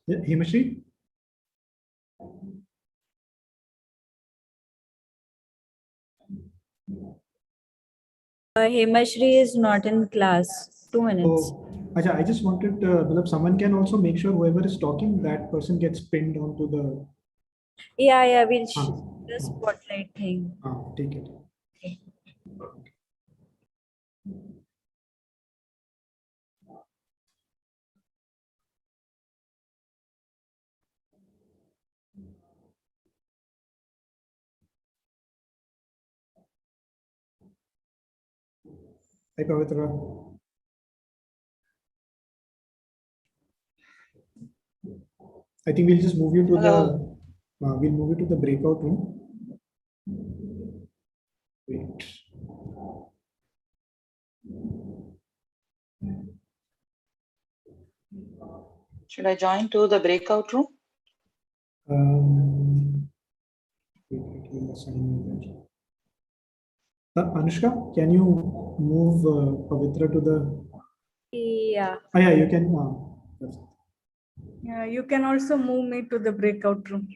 Himashri? Hemashri is not in class. 2 minutes. Oh, Acha, I just wanted, someone can also make sure whoever is talking, that person gets pinned onto the. Yeah, we'll हाँ, the हाँ, spotlight thing. हाँ, ठीक है. Okay. Hi, Pavitra. I think we'll just move you to Hello. we'll move you to the breakout room. Wait. Should I join to the breakout room? Wait, we'll assign you there. Anushka, can you move Pavitra to the? Yeah. Yeah, you can. That's it. Yeah, you can also move me to the breakout room.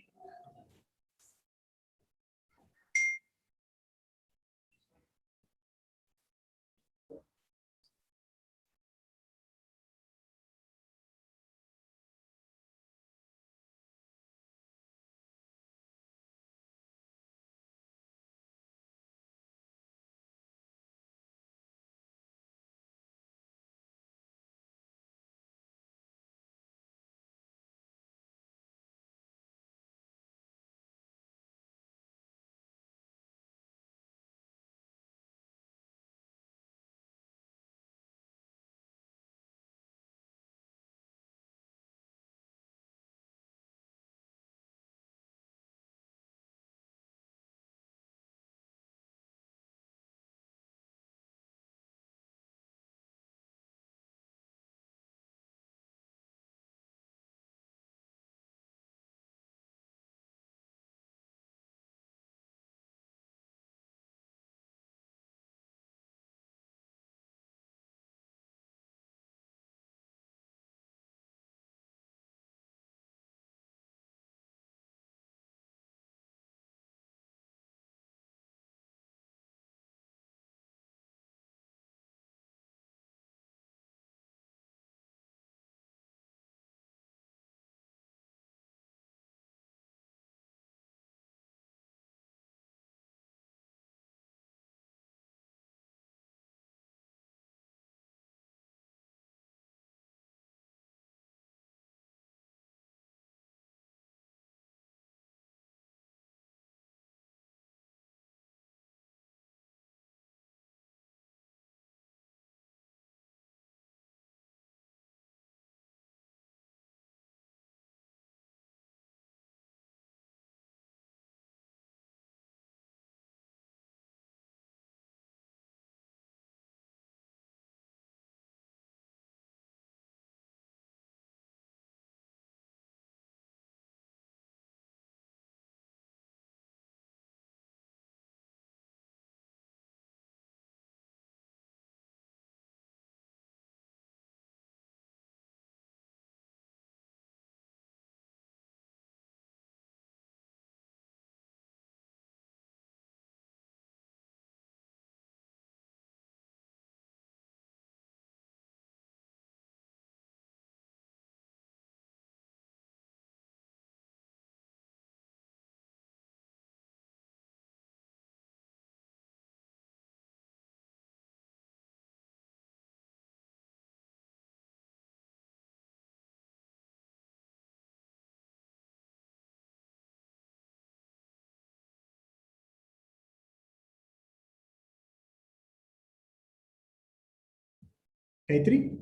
Gayatri?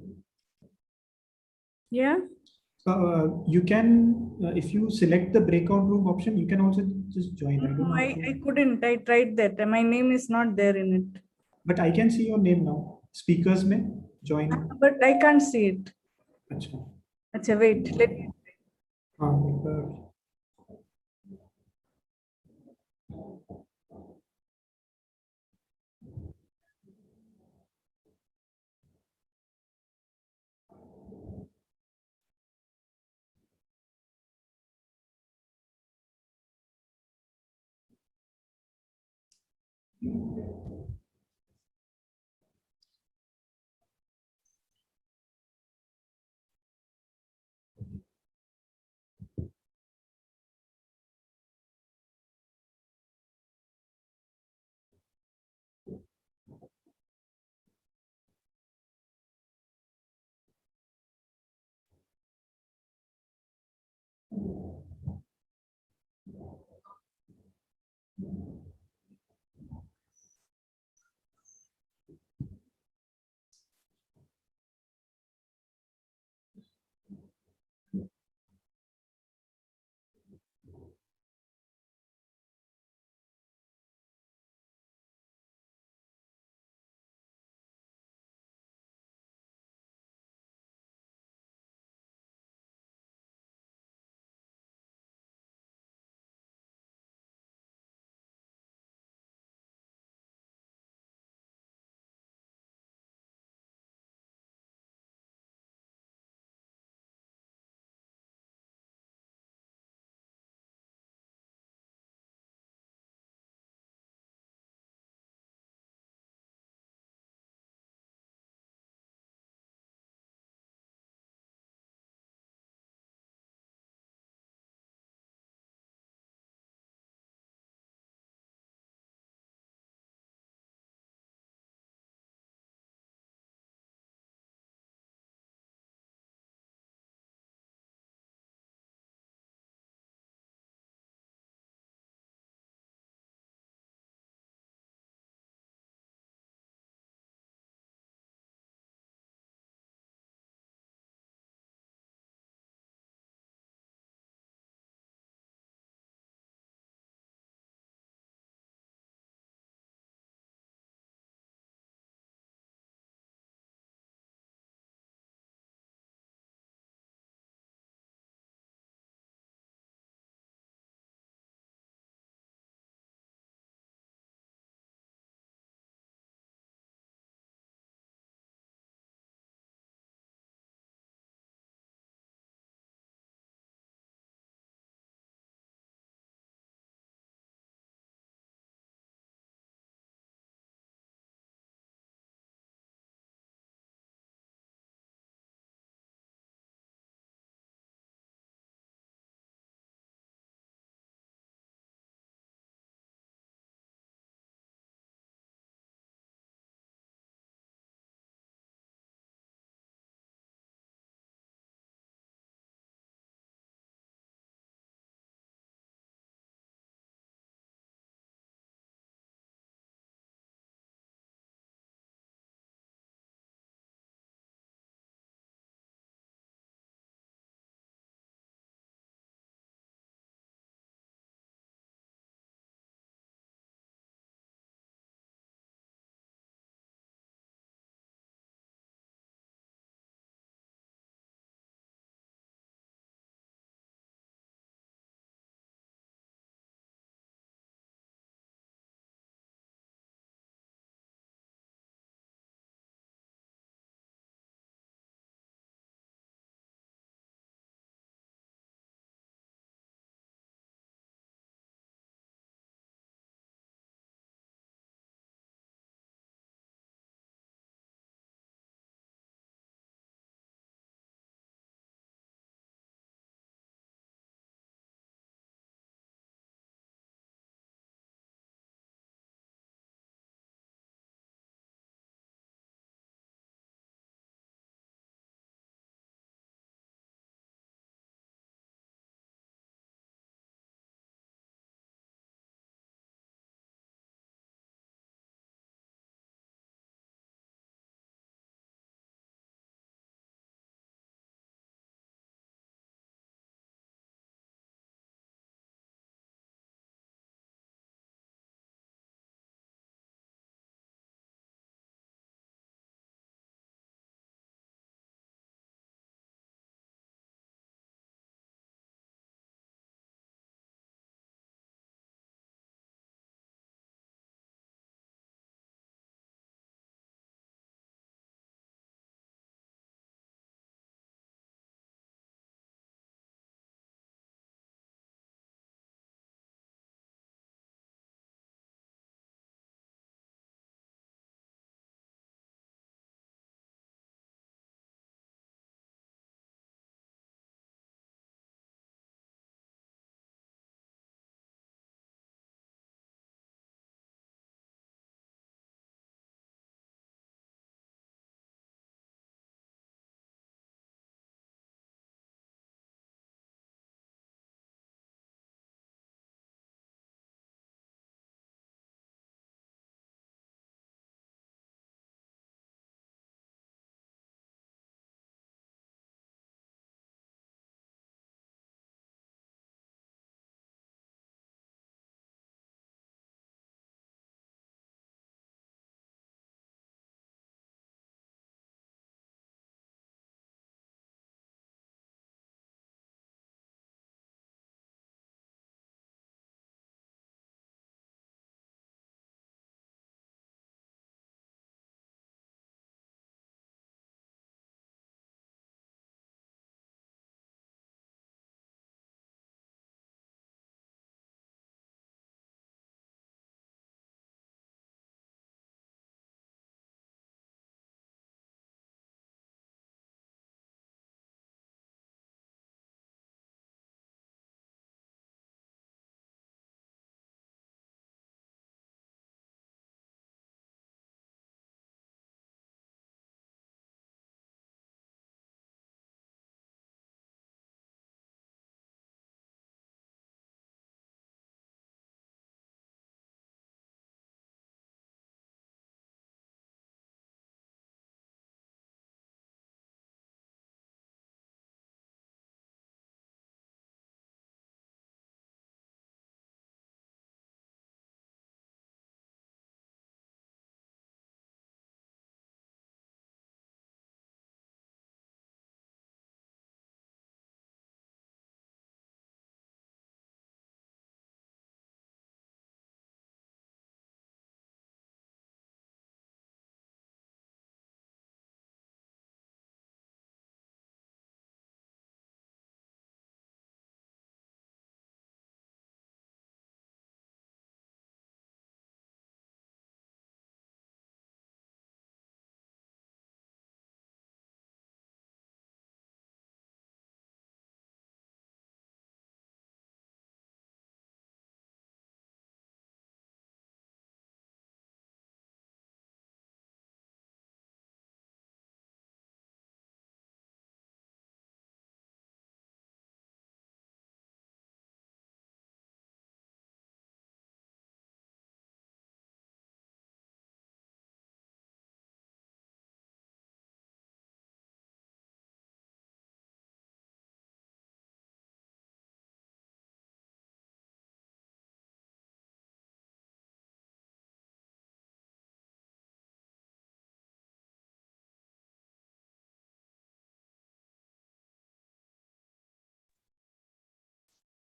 Yeah. You can, if you select the breakout room option, you can also just join. I don't No, know how I to, couldn't. I tried that. My name is not there in it. but I can see your name now. Speakers में join. But I can't see it. अच्छा. Acha, wait. Let me. हाँ, एक बार.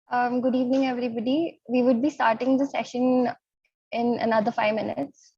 Good evening, everybody. We would be starting the session in another 5 minutes.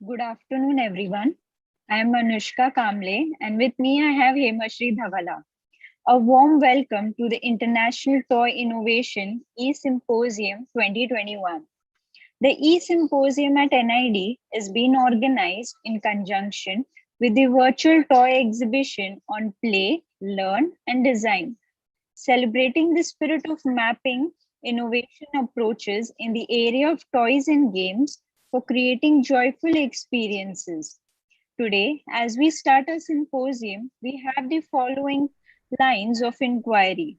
Good afternoon, everyone. I am Anushka Kamble, and with me I have Hemashri Dhavala. A warm welcome to the International Toy Innovation e-symposium 2021. The e-symposium at NID is being organized in conjunction with the virtual toy exhibition on play, learn, and design, celebrating the spirit of mapping innovation approaches in the area of toys and games for creating joyful experiences. Today, as we start our symposium, we have the following lines of inquiry.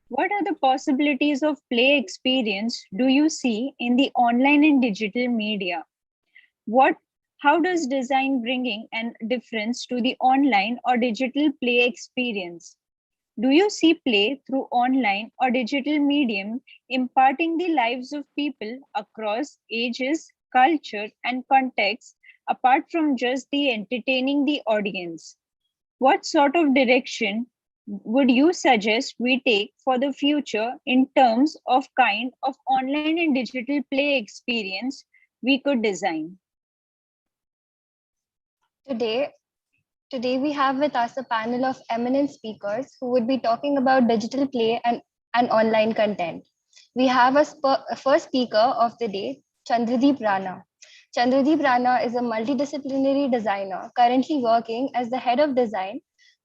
What are the possibilities of play experience do you see in the online and digital media? How does design bringing a difference to the online or digital play experience? Do you see play through online or digital medium imparting the lives of people across ages, culture, and contexts apart from just the entertaining the audience? What sort of direction would you suggest we take for the future in terms of kind of online and digital play experience we could design? Today we have with us a panel of eminent speakers who would be talking about digital play and online content. We have a first speaker of the day, Chandradeep Rana. Chandradeep Rana is a multidisciplinary designer currently working as the head of design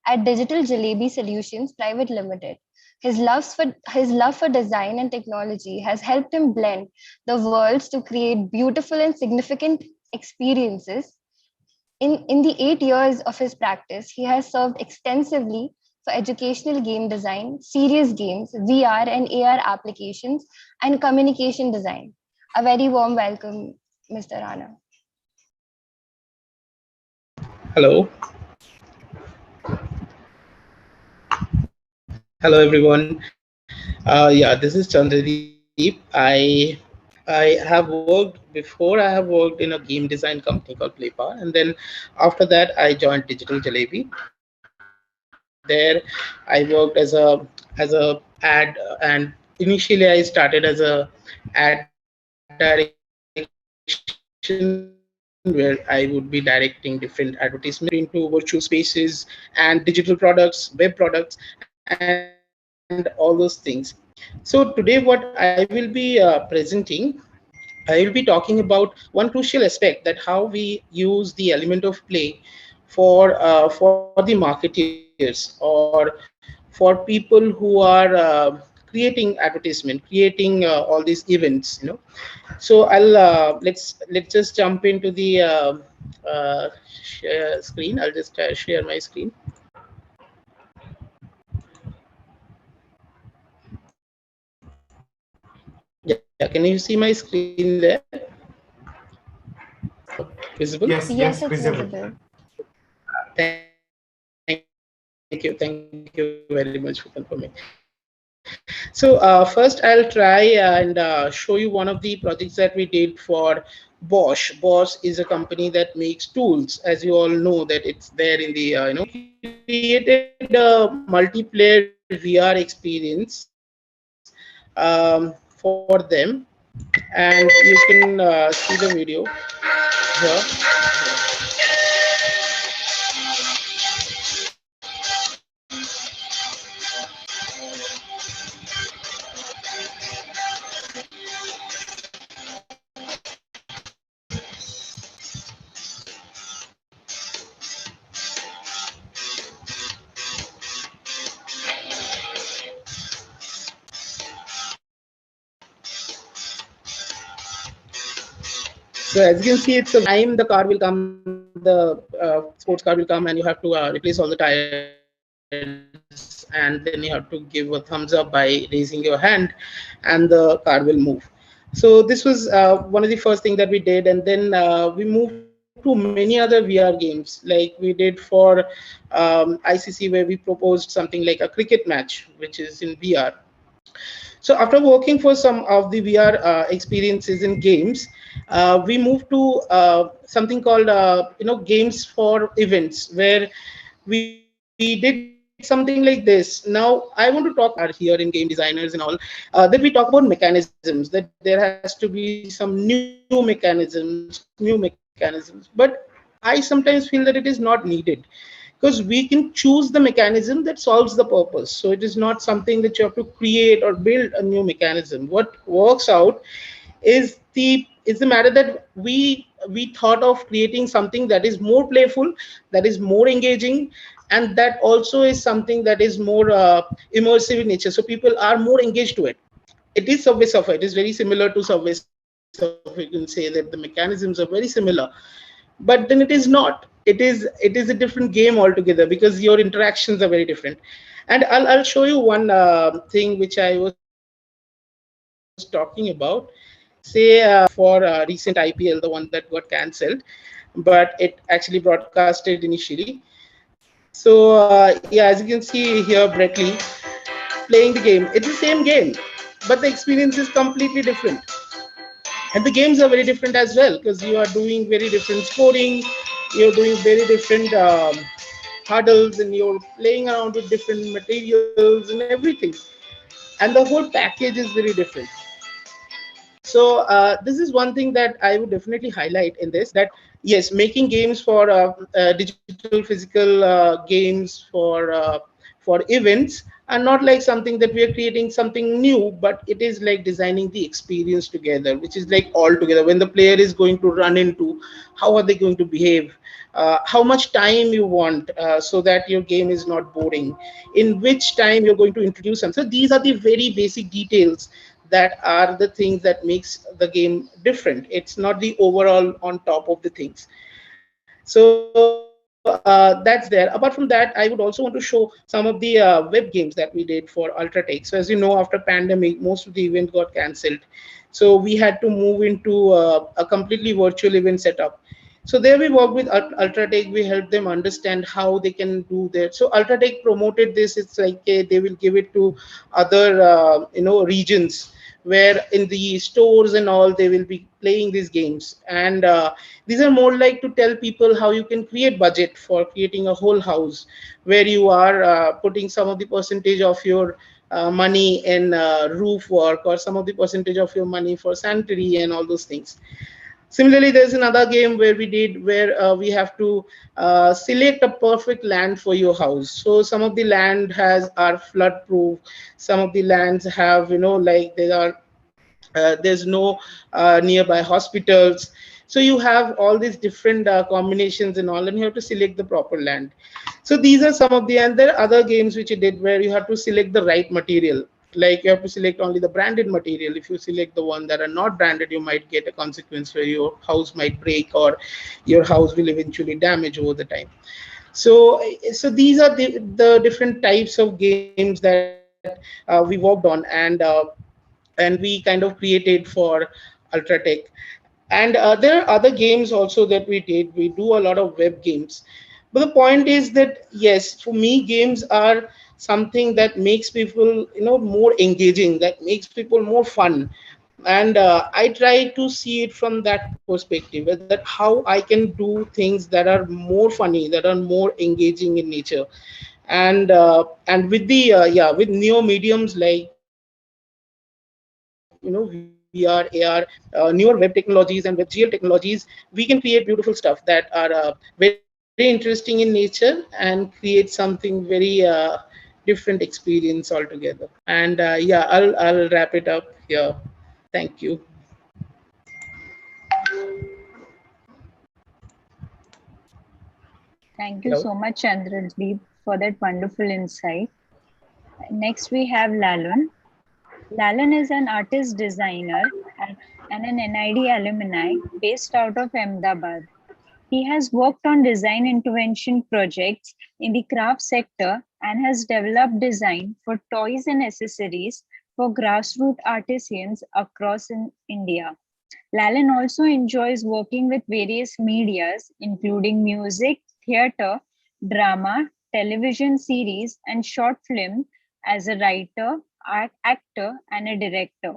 at Digital Jalebi Solutions Private Limited. His love for design and technology has helped him blend the worlds to create beautiful and significant experiences. In the 8 years of his practice, he has served extensively for educational game design, serious games, VR and AR applications, and communication design. A very warm welcome, Mr. Rana. Hello. Hello, everyone. Yeah, this is Chandradeep. I have worked before. I have worked in a game design company called Playpa, and then after that, I joined Digital Jalebi. There, I worked as a ad, and initially I started as a ad direction where I would be directing different advertisements into virtual spaces and digital products, web products, and all those things. So today, what I will be presenting, I will be talking about one crucial aspect, that how we use the element of play for the marketeers or for people who are creating advertisement, creating all these events. So let's just jump into the share screen. I'll just share my screen. Yeah, can you see my screen there? Visible? Yes, it's visible. Thank you very much for confirming. So first I'll try and show you one of the projects that we did for Bosch. Bosch is a company that makes tools. As you all know that it's there in the we created a multiplayer VR experience for them, and you can see the video here. So as you can see, it's a time the car will come, the sports car will come, and you have to replace all the tires, and then you have to give a thumbs up by raising your hand, and the car will move. So this was one of the first thing that we did, and then we moved to many other VR games, like we did for ICC, where we proposed something like a cricket match, which is in VR. So after working for some of the VR experiences in games, we moved to something called games for events, where we did something like this. Now I want to talk about here in game designers and all, that we talk about mechanisms, that there has to be some new mechanisms, but I sometimes feel that it is not needed, because we can choose the mechanism that solves the purpose. So it is not something that you have to create or build a new mechanism. What works out is the matter that we we thought of creating something that is more playful, that is more engaging, and that also is something that is more immersive in nature. So people are more engaged to it. It is Subway Surfer. It is very similar to Subway Surfer. You can say that the mechanisms are very similar, but then it is not. It is a different game altogether because your interactions are very different. And I'll show you one thing which I was talking about. Say for recent IPL, the one that got cancelled, but it actually broadcasted initially. So yeah, as you can see here, Brett Lee playing the game. It's the same game, but the experience is completely different. And the games are very different as well because you are doing very different scoring, you're doing very different hurdles, and you're playing around with different materials and everything. And the whole package is very different. So this is one thing that I would definitely highlight in this, that yes, making games for digital physical games for events are not like something that we are creating something new, but it is like designing the experience together, which is like all together. When the player is going to run into, how are they going to behave, how much time you want so that your game is not boring, in which time you're going to introduce them. So these are the very basic details that are the things that makes the game different. It's not the overall on top of the things. So that's there. Apart from that, I would also want to show some of the web games that we did for Ultratech. So as you know, after pandemic, most of the event got cancelled. So we had to move into a completely virtual event setup. So there we work with Ultratech. We help them understand how they can do that. So Ultratech promoted this. It's like they will give it to other regions where in the stores and all they will be playing these games. And these are more like to tell people how you can create budget for creating a whole house, where you are putting some of the percentage of your money in roof work, or some of the percentage of your money for sanitary and all those things. Similarly, there's another game where we did where we have to select a perfect land for your house. So some of the land has are flood proof, some of the lands have, like there are there's no nearby hospitals. So you have all these different combinations and all, and you have to select the proper land. So these are some of the, and there are other games which you did where you have to select the right material. Like you have to select only the branded material. If you select the one that are not branded, you might get a consequence where your house might break, or your house will eventually damage over the time. So these are the different types of games that we worked on, and we kind of created for Ultratech. And there are other games also that we did. We do a lot of web games. But the point is that, yes, for me, games are something that makes people, more engaging, that makes people more fun. And I try to see it from that perspective, that how I can do things that are more funny, that are more engaging in nature. And with the with neo mediums like VR, AR, newer web technologies and web GL technologies, we can create beautiful stuff that are very interesting in nature and create something very different experience altogether. And I'll wrap it up here. Thank you. Thank you Hello. so much, Chandradeep, for that wonderful insight. Next, we have Lalun. Lalun is an artist designer and an NID alumni based out of Ahmedabad. He has worked on design intervention projects in the craft sector and has developed design for toys and accessories for grassroots artisans across in India. Lalin also enjoys working with various medias, including music, theatre, drama, television series, and short film as a writer, actor, and a director.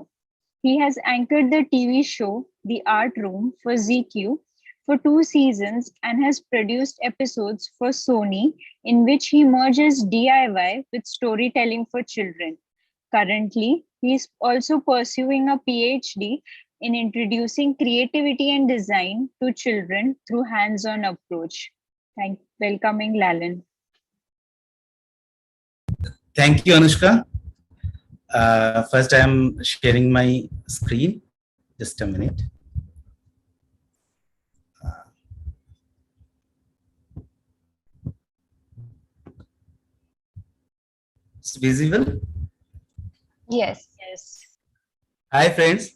He has anchored the TV show The Art Room for ZQ for 2 seasons and has produced episodes for Sony in which he merges DIY with storytelling for children. Currently, he is also pursuing a PhD in introducing creativity and design to children through hands-on approach. Welcoming Lalin. Thank you, Anushka. First, I'm sharing my screen. Just a minute. It's visible? Yes. Hi friends,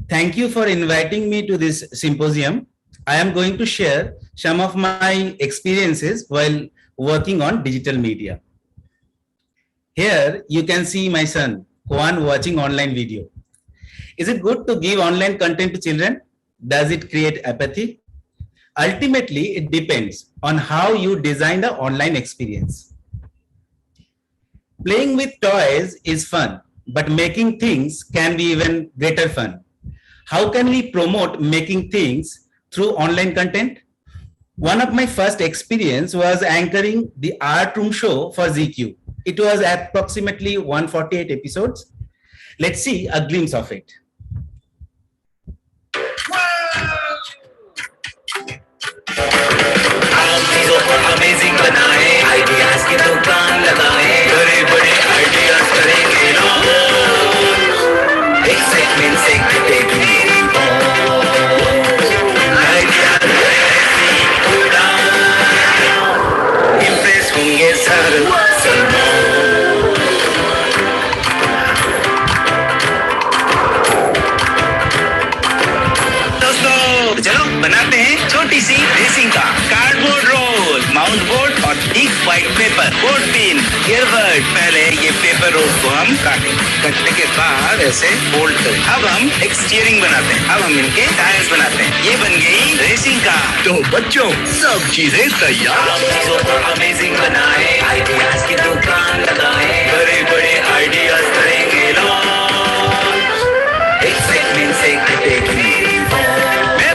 thank you for inviting me to this symposium. I am going to share some of my experiences while working on digital media. Here you can see my son, Juan, watching online video. Is it good to give online content to children? Does it create apathy? Ultimately, it depends on how you design the online experience. Playing with toys is fun, but making things can be even greater fun. How can we promote making things through online content? One of my first experience was anchoring the Art Room show for ZQ. It was approximately 148 episodes. Let's see a glimpse of it. चीजों को amazing बनाए, ideas की दुकान लगाए, बड़े बड़े ideas करेंगे launch, excitement से कटेगी मेरी आइडियाज ऐसी उड़ान, इम्प्रेस होंगे सर सलमान। चलो बनाते हैं छोटी सी रेसिंग का कार्डबोर्ड रोल, माउंट बोर्ड और thick white paper, board pin, गियरबर्ड। पहले ये पेपर रोल को हम काटेंगे, कटने के बाद ऐसे फोल्ड करें। अब हम एक स्टीयरिंग बनाते हैं। अब हम इनके टायर्स बनाते हैं। ये बन गई रेसिंग कार। तो बच्चों सब चीजें तैयार, चीजों को अमेजिंग बनाए, आइडियाज की दुकान लगाए, बड़े बड़े आइडियाज करेंगे लॉन्च, एक्साइटमेंट से कटेगी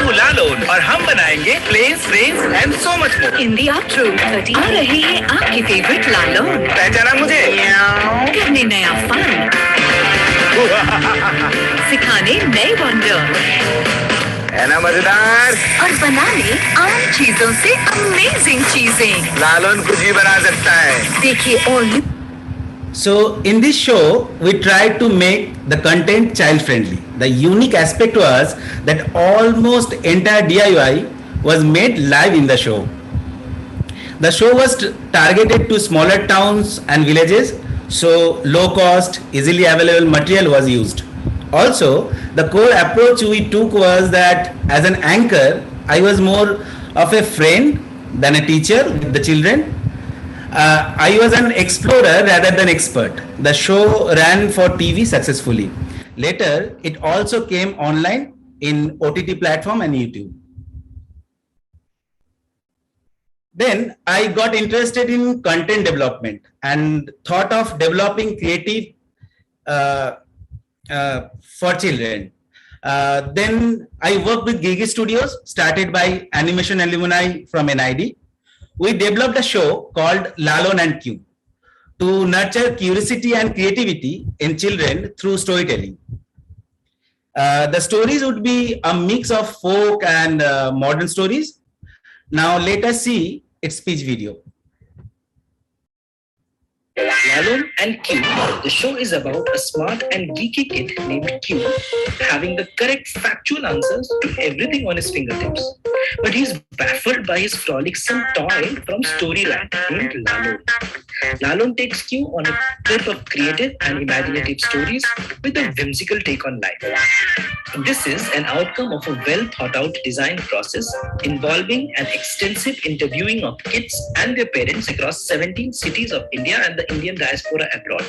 लालोन और हम बनाएंगे planes, trains and so much more. In the art room 30 आ रहे हैं आपके फेवरेट लालोन। पहचाना मुझे? करने नया फन, सिखाने नए वंडर, है ना मजेदार? और बनाने आम चीजों से अमेजिंग चीजें। लालोन कुछ भी बना सकता है। देखिए और So in this show, we tried to make the content child friendly. The unique aspect was that almost entire DIY was made live in the show. The show was targeted to smaller towns and villages, so low cost, easily available material was used. Also, the core approach we took was that as an anchor, I was more of a friend than a teacher with the children. I was an explorer rather than expert. The show ran for TV successfully. Later, it also came online in OTT platform and YouTube. Then I got interested in content development and thought of developing creative for children. Then I worked with Gigi Studios, started by animation alumni from NID. We developed a show called Lalon and Q to nurture curiosity and creativity in children through storytelling. The stories would be a mix of folk and modern stories. Now let us see its speech video. Lalon and Q, the show is about a smart and geeky kid named Q having the correct factual answers to everything on his fingertips. But he's baffled by his frolicsome toy from Storyland named Lalon. Lalon takes Q on a trip of creative and imaginative stories with a whimsical take on life. This is an outcome of a well thought out design process involving an extensive interviewing of kids and their parents across 17 cities of India and the Indian diaspora abroad.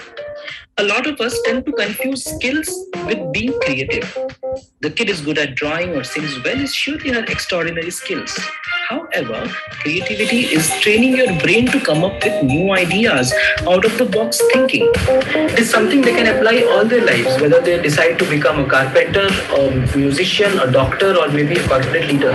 A lot of us tend to confuse skills with being creative. The kid is good at drawing or sings well is surely her extraordinary skills. However, creativity is training your brain to come up with new ideas, out of the box thinking. It is something they can apply all their lives, whether they decide to become a carpenter, a musician, a doctor, or maybe a corporate leader.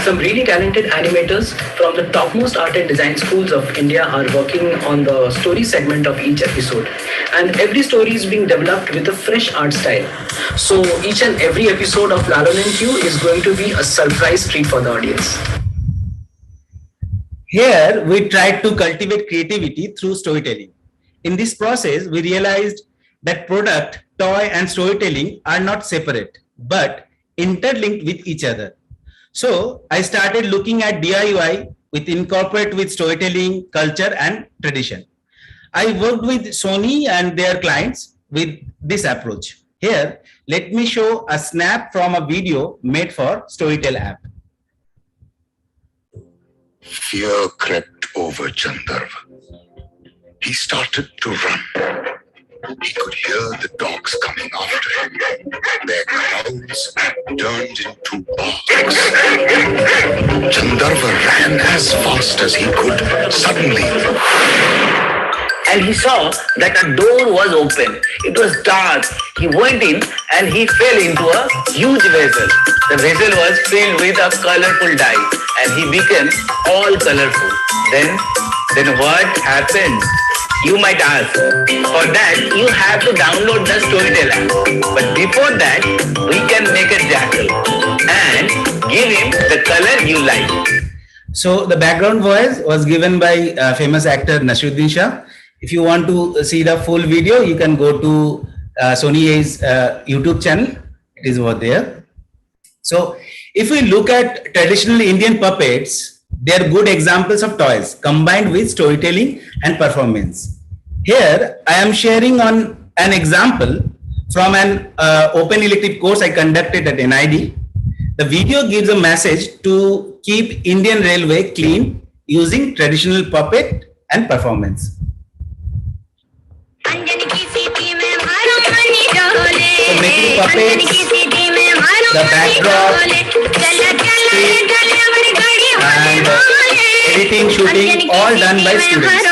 Some really talented animators from the topmost art and design schools of India are working on the story segment of each episode. And every story is being developed with a fresh art style. So each and every episode of Lalon and Q is going to be a surprise treat for the audience. Here, we tried to cultivate creativity through storytelling. In this process, we realized that product, toy, and storytelling are not separate, but interlinked with each other. So I started looking at DIY with incorporate with storytelling, culture, and tradition. I worked with Sony and their clients with this approach. Here, let me show a snap from a video made for Storytel app. Fear crept over Chandar. He started to run. He could hear the dogs coming after him. Their growls turned into barks. Chandarva ran as fast as he could. Suddenly, and he saw that a door was open. It was dark. He went in and he fell into a huge vessel. The vessel was filled with a colorful dye and he became all colorful. Then what happened? You might ask. For that, you have to download the Storytel app. But before that, we can make a jackal and give him the color you like. So the background voice was given by famous actor Nasruddin Shah. If you want to see the full video, you can go to Sony A's YouTube channel. It is over there. So if we look at traditional Indian puppets, they are good examples of toys combined with storytelling and performance. Here, I am sharing on an example from an open elective course I conducted at NID. The video gives a message to keep Indian Railway clean using traditional puppet and performance. So making puppets, the backdrop, and editing, shooting, all done by students.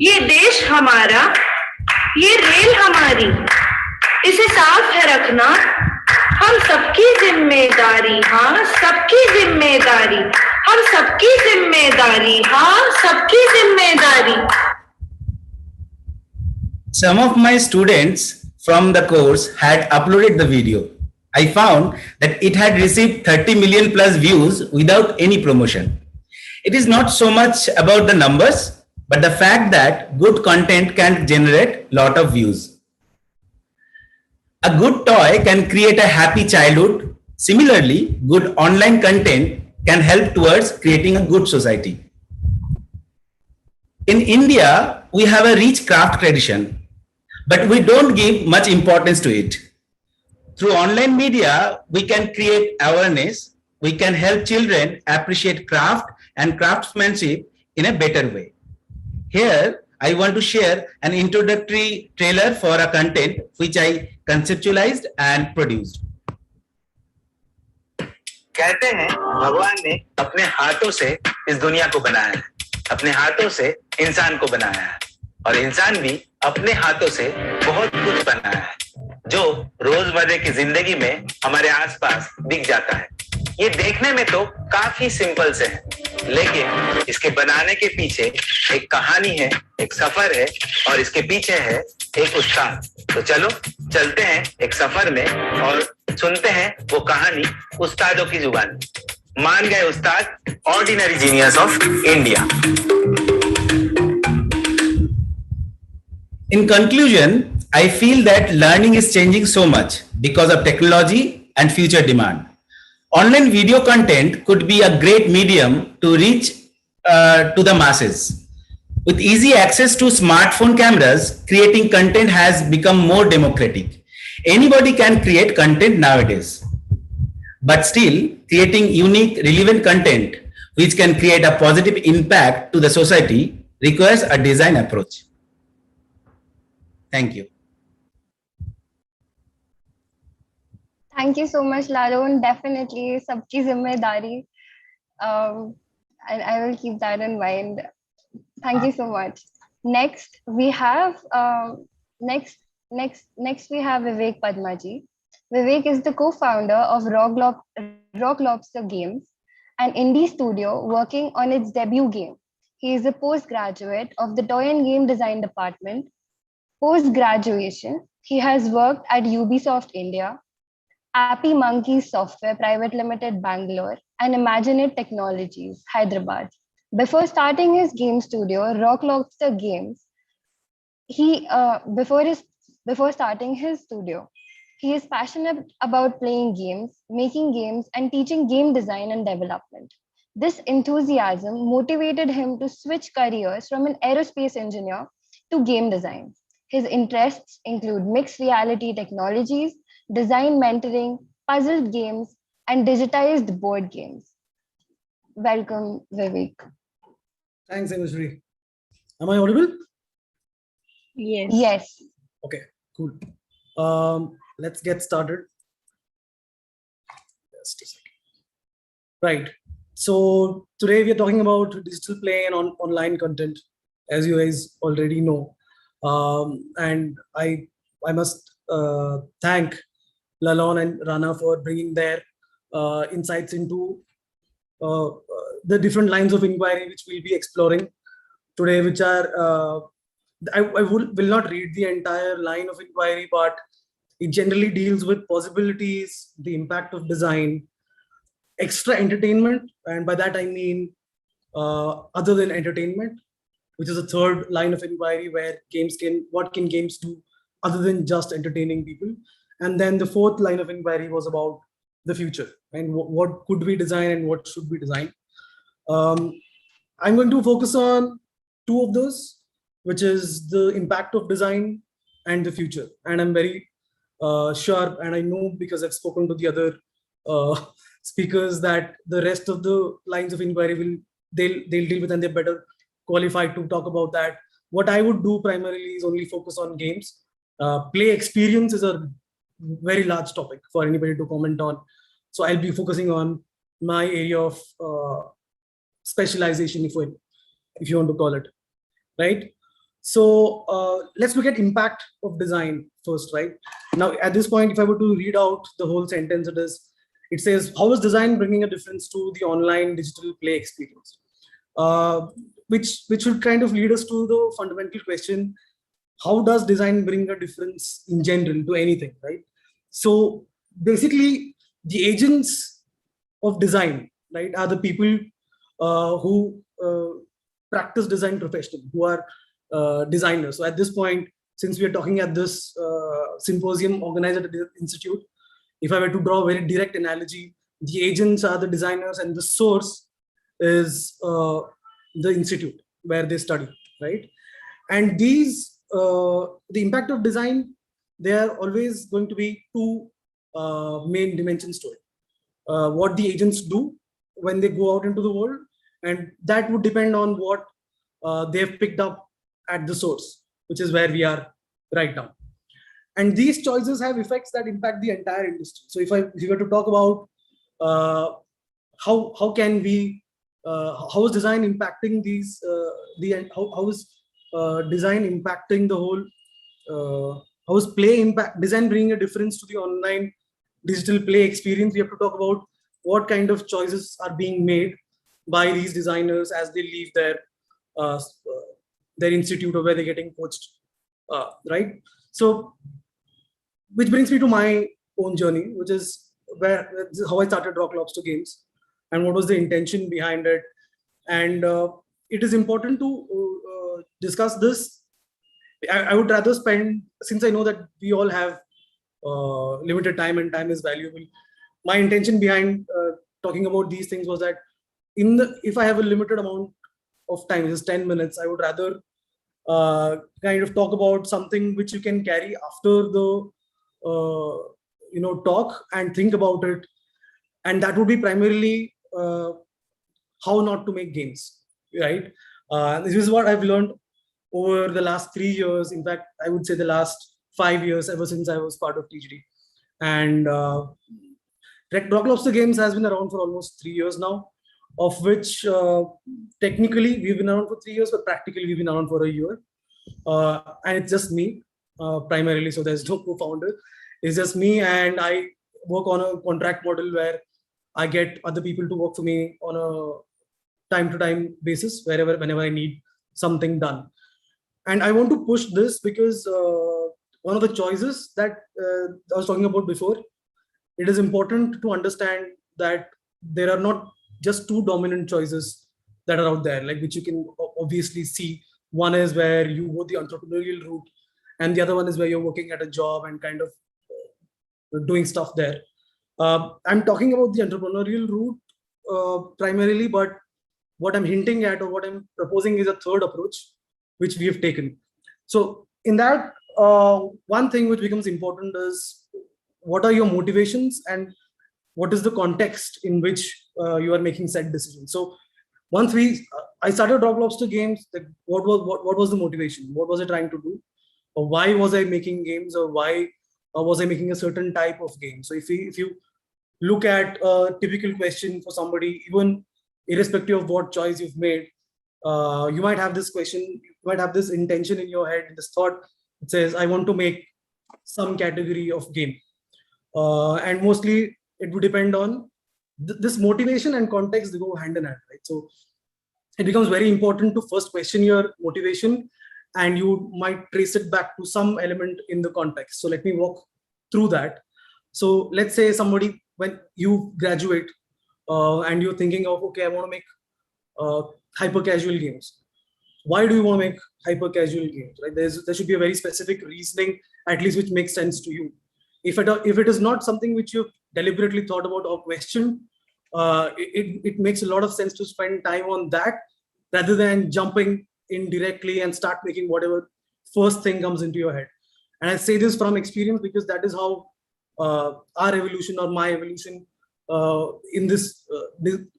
ये देश हमारा, ये rail हमारी, इसे साफ है रखना, हम सबकी जिम्मेदारी, हाँ सबकी जिम्मेदारी, हम सबकी जिम्मेदारी, हाँ सबकी जिम्मेदारी. Some of my students from the course had uploaded the video. I found that it had received 30 million plus views without any promotion. It is not so much about the numbers, but the fact that good content can generate lot of views. A good toy can create a happy childhood. Similarly, good online content can help towards creating a good society. In India, we have a rich craft tradition, but we don't give much importance to it. Through online media, we can create awareness. We can help children appreciate craft and craftsmanship in a better way. Here, I want to share an introductory trailer for a content which I conceptualized and produced. कहते हैं भगवान ने अपने हाथों से इस दुनिया को बनाया है, अपने हाथों से इंसान को बनाया है और इंसान भी अपने हाथों से बहुत कुछ बनाया है जो रोजमर्रा की जिंदगी में हमारे आसपास दिख जाता है. ये देखने में तो काफी सिंपल से है, लेकिन इसके बनाने के पीछे एक कहानी है, एक सफर है और इसके पीछे है एक उस्ताद. तो चलो चलते हैं एक सफर में और सुनते हैं वो कहानी उस्तादों की जुबान. मान गए उस्ताद, ordinary genius of India. In conclusion, I feel that learning is changing so much because of technology and future demand. Online video content could be a great medium to reach to the masses. With easy access to smartphone cameras, creating content has become more democratic. Anybody can create content nowadays. But still, creating unique, relevant content which can create a positive impact to the society requires a design approach. Thank you. Thank you so much, Laron. Definitely, sabki zimmedari. And I will keep that in mind. Thank you so much. Next, we have Next we have Vivek Padmaji. Vivek is the co-founder of Rock Lobster Games, an indie studio working on its debut game. He is a postgraduate of the Toy and Game Design Department. Post-graduation, he has worked at Ubisoft India, Appy Monkeys Software Private Limited Bangalore, and Imaginate Technologies Hyderabad. Before starting his game studio, Rock Lobster Games, before starting his studio, he is passionate about playing games, making games, and teaching game design and development. This enthusiasm motivated him to switch careers from an aerospace engineer to game design. His interests include mixed reality technologies, design mentoring, puzzle games, and digitized board games. Welcome, Vivek. Thanks, Hemashri. Am I audible? Yes. Yes. Okay, cool. Let's get started. Just a second. Right. So today we are talking about digital play and online content, as you guys already know. And I must thank Lalon and Rana for bringing their insights into the different lines of inquiry which we'll be exploring today, which are I will not read the entire line of inquiry, but it generally deals with possibilities, the impact of design, extra entertainment, and by that I mean other than entertainment, which is a third line of inquiry where what can games do other than just entertaining people. And then the fourth line of inquiry was about the future and what could we design and what should we design. I'm going to focus on two of those, which is the impact of design and the future. And I'm very sure, and I know because I've spoken to the other speakers, that the rest of the lines of inquiry they'll deal with, and they're better qualified to talk about that. What I would do primarily is only focus on games. Play experience is a very large topic for anybody to comment on. So I'll be focusing on my area of specialization, if you want to call it, right? So let's look at impact of design first, right? Now, at this point, if I were to read out the whole sentence, it says, how is design bringing a difference to the online digital play experience? Which should kind of lead us to the fundamental question, how does design bring a difference in general to anything, right? So basically, the agents of design, right, are the people who practice design professionally, who are designers. So at this point, since we are talking at this symposium organized at the institute, if I were to draw a very direct analogy, the agents are the designers and the source is the institute where they study, right? And these, the impact of design, there are always going to be two main dimensions to it. What the agents do when they go out into the world, and that would depend on what they've picked up at the source, which is where we are right now. And these choices have effects that impact the entire industry. So if we were to talk about how can we, how is design impacting these, how is design impacting the whole, how is design bringing a difference to the online digital play experience? We have to talk about what kind of choices are being made by these designers as they leave their institute or where they're getting coached, right? So, which brings me to my own journey, which is how I started Rock Lobster Games and what was the intention behind it. And it is important to discuss this. I would rather spend, since I know that we all have limited time and time is valuable, my intention behind talking about these things was that if I have a limited amount of time, just 10 minutes, I would rather kind of talk about something which you can carry after the talk and think about it. And that would be primarily how not to make games, right? This is what I've learned over the last 3 years. In fact, I would say the last 5 years, ever since I was part of TGD. And Rock Lobster Games has been around for almost 3 years now, of which technically we've been around for 3 years, but practically we've been around for a year. And it's just me. primarily. So there's no co-founder. It's just me, and I work on a contract model where I get other people to work for me on a time-to-time basis, whenever I need something done. And I want to push this because one of the choices that I was talking about before, it is important to understand that there are not just two dominant choices that are out there, like which you can obviously see. One is where you go the entrepreneurial route, and the other one is where you're working at a job and kind of doing stuff there. I'm talking about the entrepreneurial route primarily, but what I'm hinting at or what I'm proposing is a third approach, which we have taken. So in that, one thing which becomes important is what are your motivations and what is the context in which you are making said decisions. So once I started Rock Lobster Games, what was the motivation? What was I trying to do? Or why was I making games? Or why was I making a certain type of game? So if you look at a typical question for somebody, even irrespective of what choice you've made, you might have this question, you might have this intention in your head, this thought. It says, I want to make some category of game. And mostly it would depend on this motivation and context, they go hand in hand, right? So it becomes very important to first question your motivation, and you might trace it back to some element in the context. So let me walk through that. So let's say somebody, when you graduate and you're thinking of, okay, I want to make hyper casual games. Why do you want to make hyper casual games, right? There should be a very specific reasoning, at least, which makes sense to you. If it is not something which you've deliberately thought about or questioned, it makes a lot of sense to spend time on that rather than jumping in directly and start making whatever first thing comes into your head. And I say this from experience because that is how our evolution or my evolution in this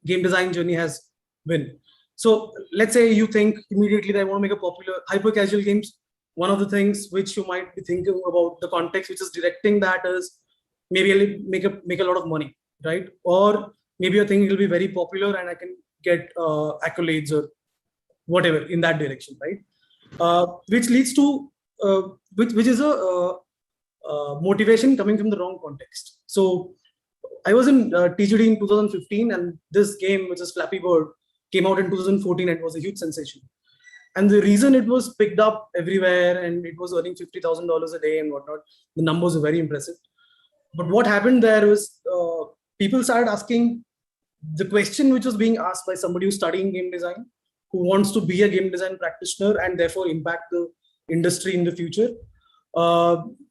game design journey has been. So let's say you think immediately that I want to make a popular hyper casual games. One of the things which you might be thinking about, the context which is directing that, is maybe I'll make a lot of money, right? Or maybe you're thinking it'll be very popular and I can get accolades or whatever in that direction, right? Which leads to which is a motivation coming from the wrong context. So I was in TGD in 2015, and this game, which is Flappy Bird, came out in 2014 and it was a huge sensation. And the reason it was picked up everywhere and it was earning $50,000 a day and whatnot, the numbers were very impressive. But what happened there was people started asking the question which was being asked by somebody who's studying game design, who wants to be a game design practitioner and therefore impact the industry in the future,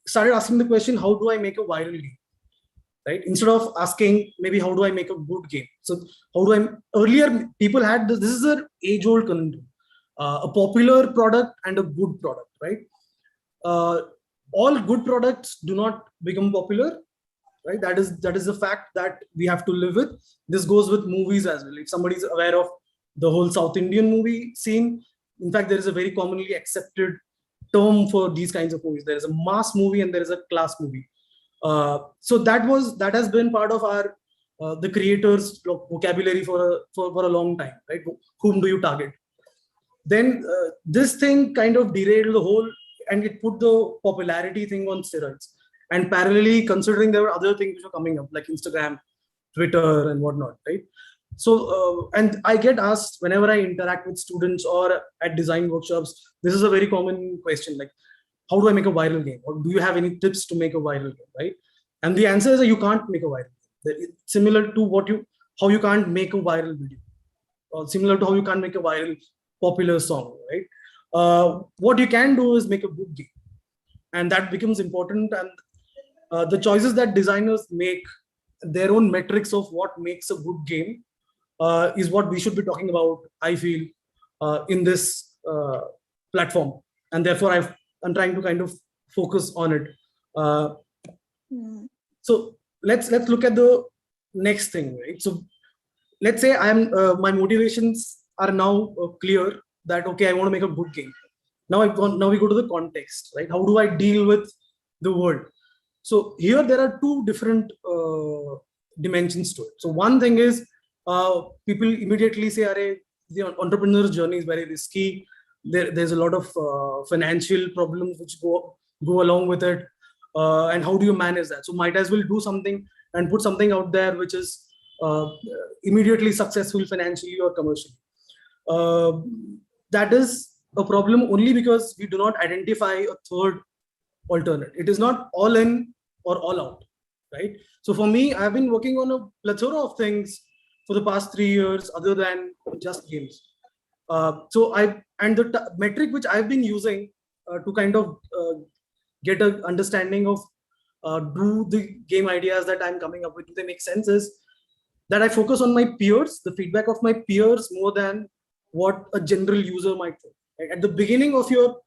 started asking the question, how do I make a viral game? Right? Instead of asking maybe how do I make a good game? So earlier people had this is an age-old conundrum. A popular product and a good product, right? All good products do not become popular, right? That is a fact that we have to live with. This goes with movies as well. If somebody is aware of the whole South Indian movie scene, in fact, there is a very commonly accepted term for these kinds of movies. There is a mass movie and there is a class movie. So that has been part of our the creators' vocabulary for a long time, right? Whom do you target? Then this thing kind of derailed the whole, and it put the popularity thing on steroids. And parallelly, considering there were other things which were coming up, like Instagram, Twitter, and whatnot, right? So, and I get asked whenever I interact with students or at design workshops, this is a very common question, like, how do I make a viral game? Or do you have any tips to make a viral game, right? And the answer is that you can't make a viral game. It's similar to how you can't make a viral video, or similar to how you can't make a viral popular song, right? What you can do is make a good game, and that becomes important. And the choices that designers make, their own metrics of what makes a good game, is what we should be talking about, I feel, in this platform. And therefore, I'm trying to kind of focus on it. So let's look at the next thing, right? So let's say my motivations are now clear that, okay, I want to make a good game. Now we go to the context, right? How do I deal with the world? So here there are two different dimensions to it. So one thing is people immediately say, "Arey, the entrepreneur's journey is very risky. There's a lot of financial problems which go along with it, and how do you manage that? So might as well do something and put something out there which is immediately successful financially or commercially. That is a problem only because we do not identify a third alternate. It is not all in or all out, right? So for me, I've been working on a plethora of things for the past 3 years other than just games. The metric which I've been using to kind of get an understanding of do the game ideas that I'm coming up with, do they make sense, is that I focus on my peers, the feedback of my peers, more than what a general user might think. At the beginning of your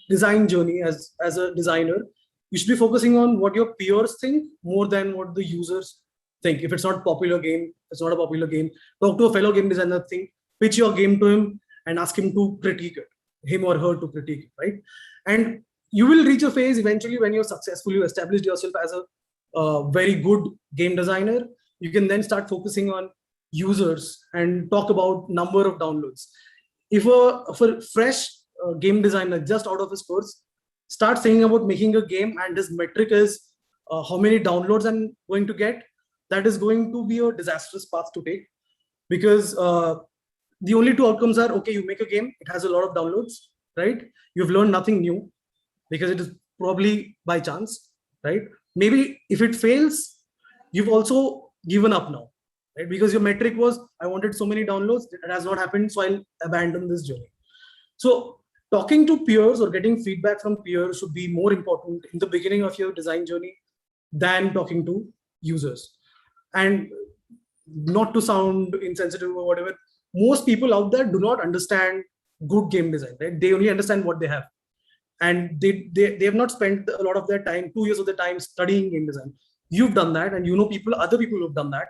design journey as a designer, you should be focusing on what your peers think more than what the users think. If it's not popular game, it's not a popular game. Talk to a fellow game designer, pitch your game to him and ask him to critique it, him or her to critique it, right? And you will reach a phase eventually when you're successful, you established yourself as a very good game designer. You can then start focusing on users and talk about number of downloads. If a fresh game designer just out of his course start saying about making a game and his metric is how many downloads I'm going to get, that is going to be a disastrous path to take, because the only two outcomes are, okay, you make a game, it has a lot of downloads, right? You've learned nothing new because it is probably by chance, right? Maybe if it fails, you've also given up now, right? Because your metric was, I wanted so many downloads, it has not happened, so I'll abandon this journey. So talking to peers or getting feedback from peers should be more important in the beginning of your design journey than talking to users. And not to sound insensitive or whatever, most people out there do not understand good game design, right? They only understand what they have. And they have not spent a lot of their time, 2 years of their time, studying game design. You've done that, and you know other people who've done that,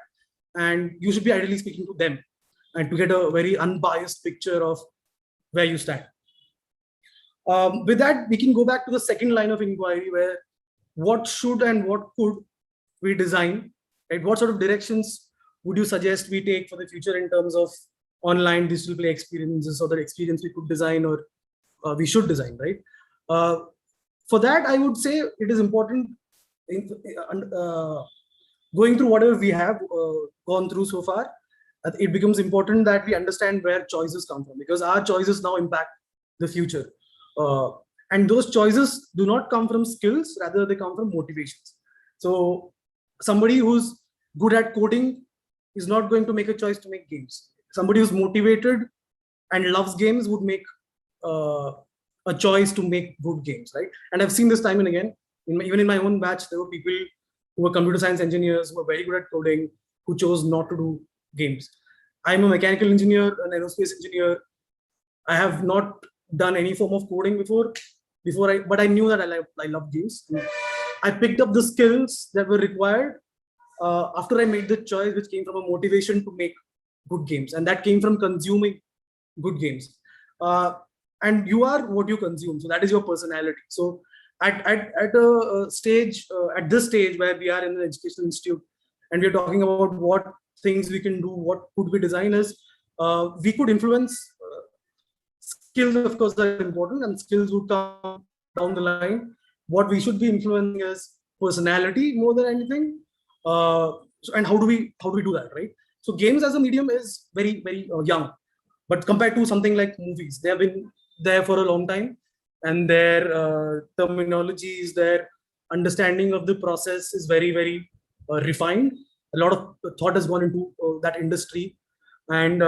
and you should be ideally speaking to them and to get a very unbiased picture of where you stand. With that, we can go back to the second line of inquiry, where what should and what could we design, right? What sort of directions would you suggest we take for the future in terms of online digital play experiences, or the experience we could design or we should design, right? For that, I would say it is important going through whatever we have gone through so far. It becomes important that we understand where choices come from, because our choices now impact the future. And those choices do not come from skills, rather they come from motivations. So somebody who's good at coding is not going to make a choice to make games. Somebody who's motivated and loves games would make a choice to make good games, right? And I've seen this time and again. Even in my own batch, there were people who were computer science engineers who were very good at coding, who chose not to do games. I'm a mechanical engineer, an aerospace engineer. I have not done any form of coding before, but I knew that I love games. I picked up the skills that were required after I made the choice, which came from a motivation to make good games, and that came from consuming good games. And you are what you consume, so that is your personality. So at a stage, at this stage where we are in an educational institute, and we're talking about what things we can do, what could we design as, we could influence. Skills, of course, are important, and skills would come down the line. What we should be influencing is personality more than anything. And how do we do that, right? So games as a medium is very, very young, but compared to something like movies, they have been there for a long time, and their terminologies, their understanding of the process is very, very refined. A lot of thought has gone into that industry. And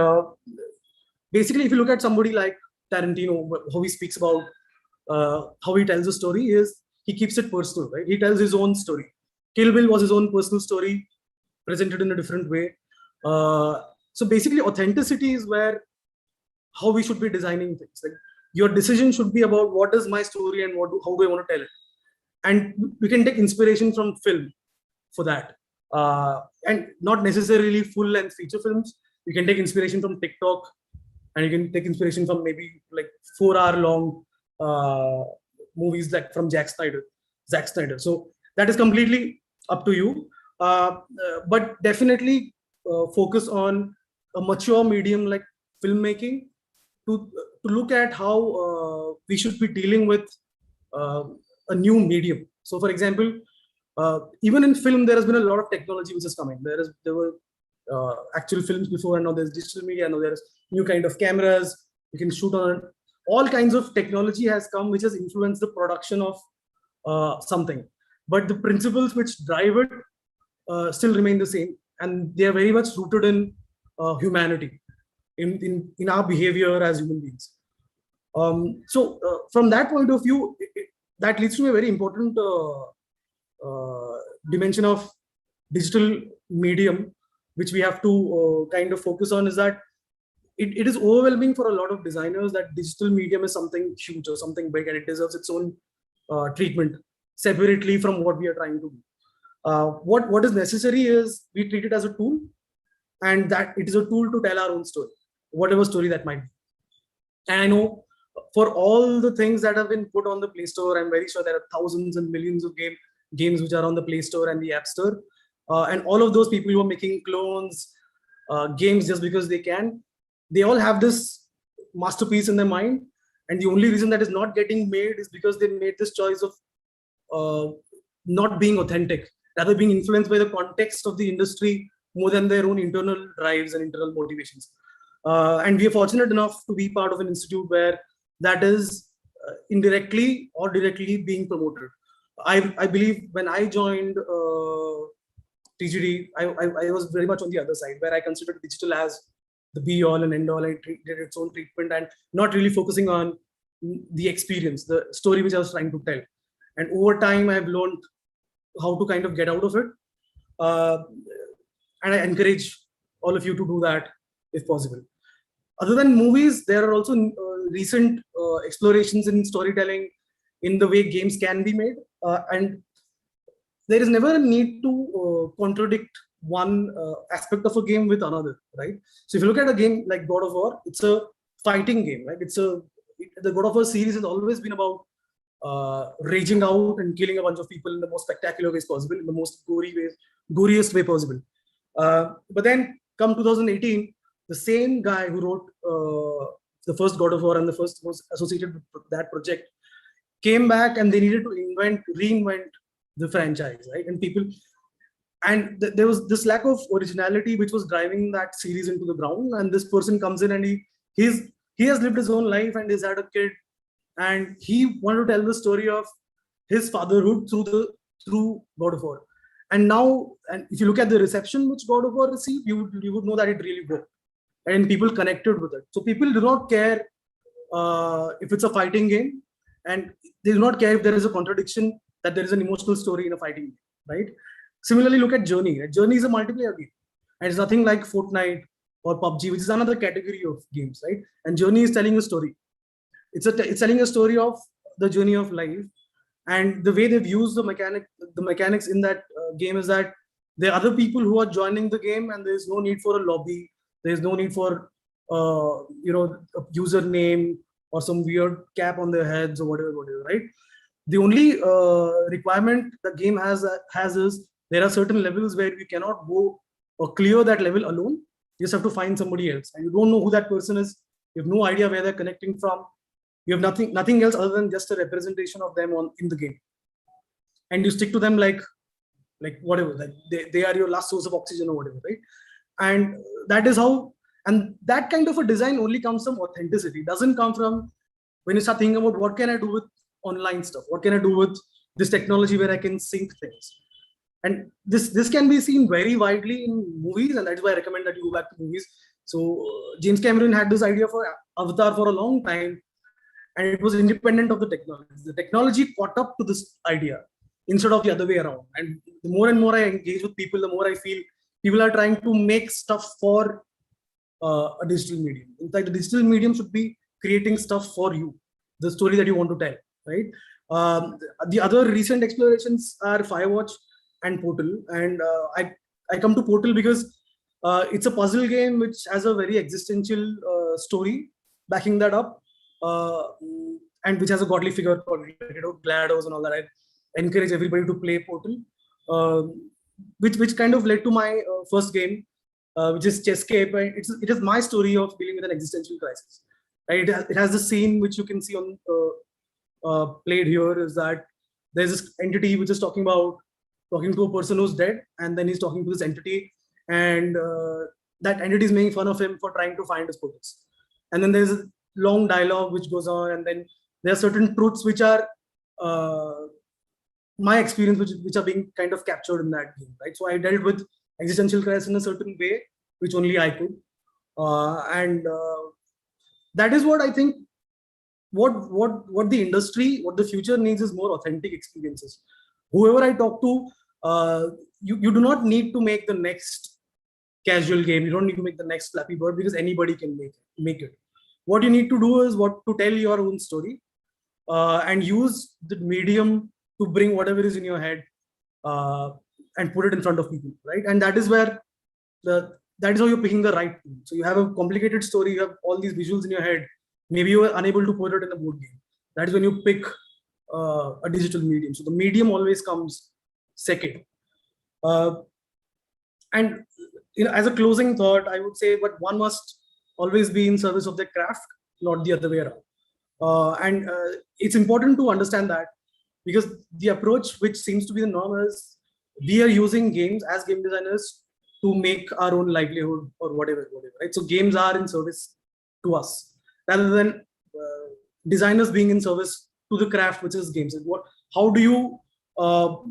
basically, if you look at somebody like Tarantino, how he speaks about how he tells a story is he keeps it personal, right? He tells his own story. Kill Bill was his own personal story presented in a different way. So basically, authenticity is where how we should be designing things. Like, your decision should be about what is my story and how do I want to tell it. And we can take inspiration from film for that, and not necessarily full-length feature films. You can take inspiration from TikTok, and you can take inspiration from maybe like 4-hour-long movies like from Zack Snyder. So that is completely up to you. But definitely focus on a mature medium like filmmaking to look at how we should be dealing with a new medium. So, for example, even in film, there has been a lot of technology which is coming. There were actual films before, and now there's digital media. Now there's new kind of cameras you can shoot on. All kinds of technology has come, which has influenced the production of something. But the principles which drive it still remain the same, and they are very much rooted in humanity, in our behavior as human beings. So from that point of view, that leads to a very important dimension of digital medium, which we have to kind of focus on, is that it is overwhelming for a lot of designers that digital medium is something huge or something big, and it deserves its own treatment separately from what we are trying to do. What is necessary is we treat it as a tool, and that it is a tool to tell our own story, whatever story that might be. And I know for all the things that have been put on the Play Store, I'm very sure there are thousands and millions of games which are on the Play Store and the App Store. And all of those people who are making clones, games just because they can, they all have this masterpiece in their mind. And the only reason that is not getting made is because they made this choice of not being authentic, rather being influenced by the context of the industry more than their own internal drives and internal motivations. And we are fortunate enough to be part of an institute where that is indirectly or directly being promoted. I believe when I joined TGD, I was very much on the other side, where I considered digital as the be all and end all. I did its own treatment and not really focusing on the experience, the story which I was trying to tell. And over time, I've learned how to kind of get out of it. And I encourage all of you to do that if possible. Other than movies, there are also recent explorations in storytelling in the way games can be made. And there is never a need to contradict one aspect of a game with another, right? So if you look at a game like God of War, it's a fighting game, right? The God of War series has always been about raging out and killing a bunch of people in the most spectacular ways possible, in the most goriest way possible. But then come 2018, the same guy who wrote the first God of War and the first was associated with that project came back, and they needed to reinvent the franchise, right? And there was this lack of originality which was driving that series into the ground. And this person comes in and he has lived his own life and he's had a kid, and he wanted to tell the story of his fatherhood through God of War. And now, and if you look at the reception which God of War received, you would know that it really worked, and people connected with it. So people do not care if it's a fighting game, and they do not care if there is a contradiction, that there is an emotional story in a fighting game, right? Similarly, look at Journey. Right? Journey is a multiplayer game, and it's nothing like Fortnite or PUBG, which is another category of games, right? And Journey is telling a story. It's telling a story of the journey of life, and the way they've used the mechanics in that game is that there are other people who are joining the game, and there's no need for a lobby. There's no need for a username or some weird cap on their heads or whatever, right? The only requirement the game has is there are certain levels where you cannot go or clear that level alone. You just have to find somebody else, and you don't know who that person is. You have no idea where they're connecting from. You have nothing else other than just a representation of them in the game, and you stick to them like whatever, like they are your last source of oxygen or whatever, right? And that is how, and that kind of a design only comes from authenticity. It doesn't come from when you start thinking about what can I do with online stuff, what can I do with this technology where I can sync things. And this can be seen very widely in movies, and that's why I recommend that you go back to movies. So James Cameron had this idea for Avatar for a long time, and it was independent of the technology. The technology caught up to this idea instead of the other way around. And the more and more I engage with people, the more I feel people are trying to make stuff for a digital medium. In fact, the digital medium should be creating stuff for you, the story that you want to tell, right? The other recent explorations are Firewatch and Portal. And I come to Portal because it's a puzzle game which has a very existential story backing that up, and which has a godly figure called GLaDOS and all that. I encourage everybody to play Portal, which kind of led to my first game, which is Chesscape. It is my story of dealing with an existential crisis. Right? It has the scene which you can see on played here is that there's this entity which is talking to a person who's dead, and then he's talking to this entity, and that entity is making fun of him for trying to find his purpose. And then there's a long dialogue which goes on, and then there are certain truths which are my experience, which are being kind of captured in that game, right? So I dealt with existential crisis in a certain way, which only I could, and that is what I think. What the industry, what the future needs is more authentic experiences. Whoever I talk to, you do not need to make the next casual game. You don't need to make the next Flappy Bird, because anybody can make it. What you need to do is to tell your own story, and use the medium to bring whatever is in your head, and put it in front of people, right? And that is where that is how you're picking the right tool. So you have a complicated story, you have all these visuals in your head. Maybe you are unable to put it in a board game. That is when you pick a digital medium. So the medium always comes second. And as a closing thought, I would say, but one must always be in service of the craft, not the other way around. And it's important to understand that, because the approach which seems to be the norm is we are using games as game designers to make our own livelihood or whatever, right? So games are in service to us, rather than designers being in service to the craft, which is games. How do you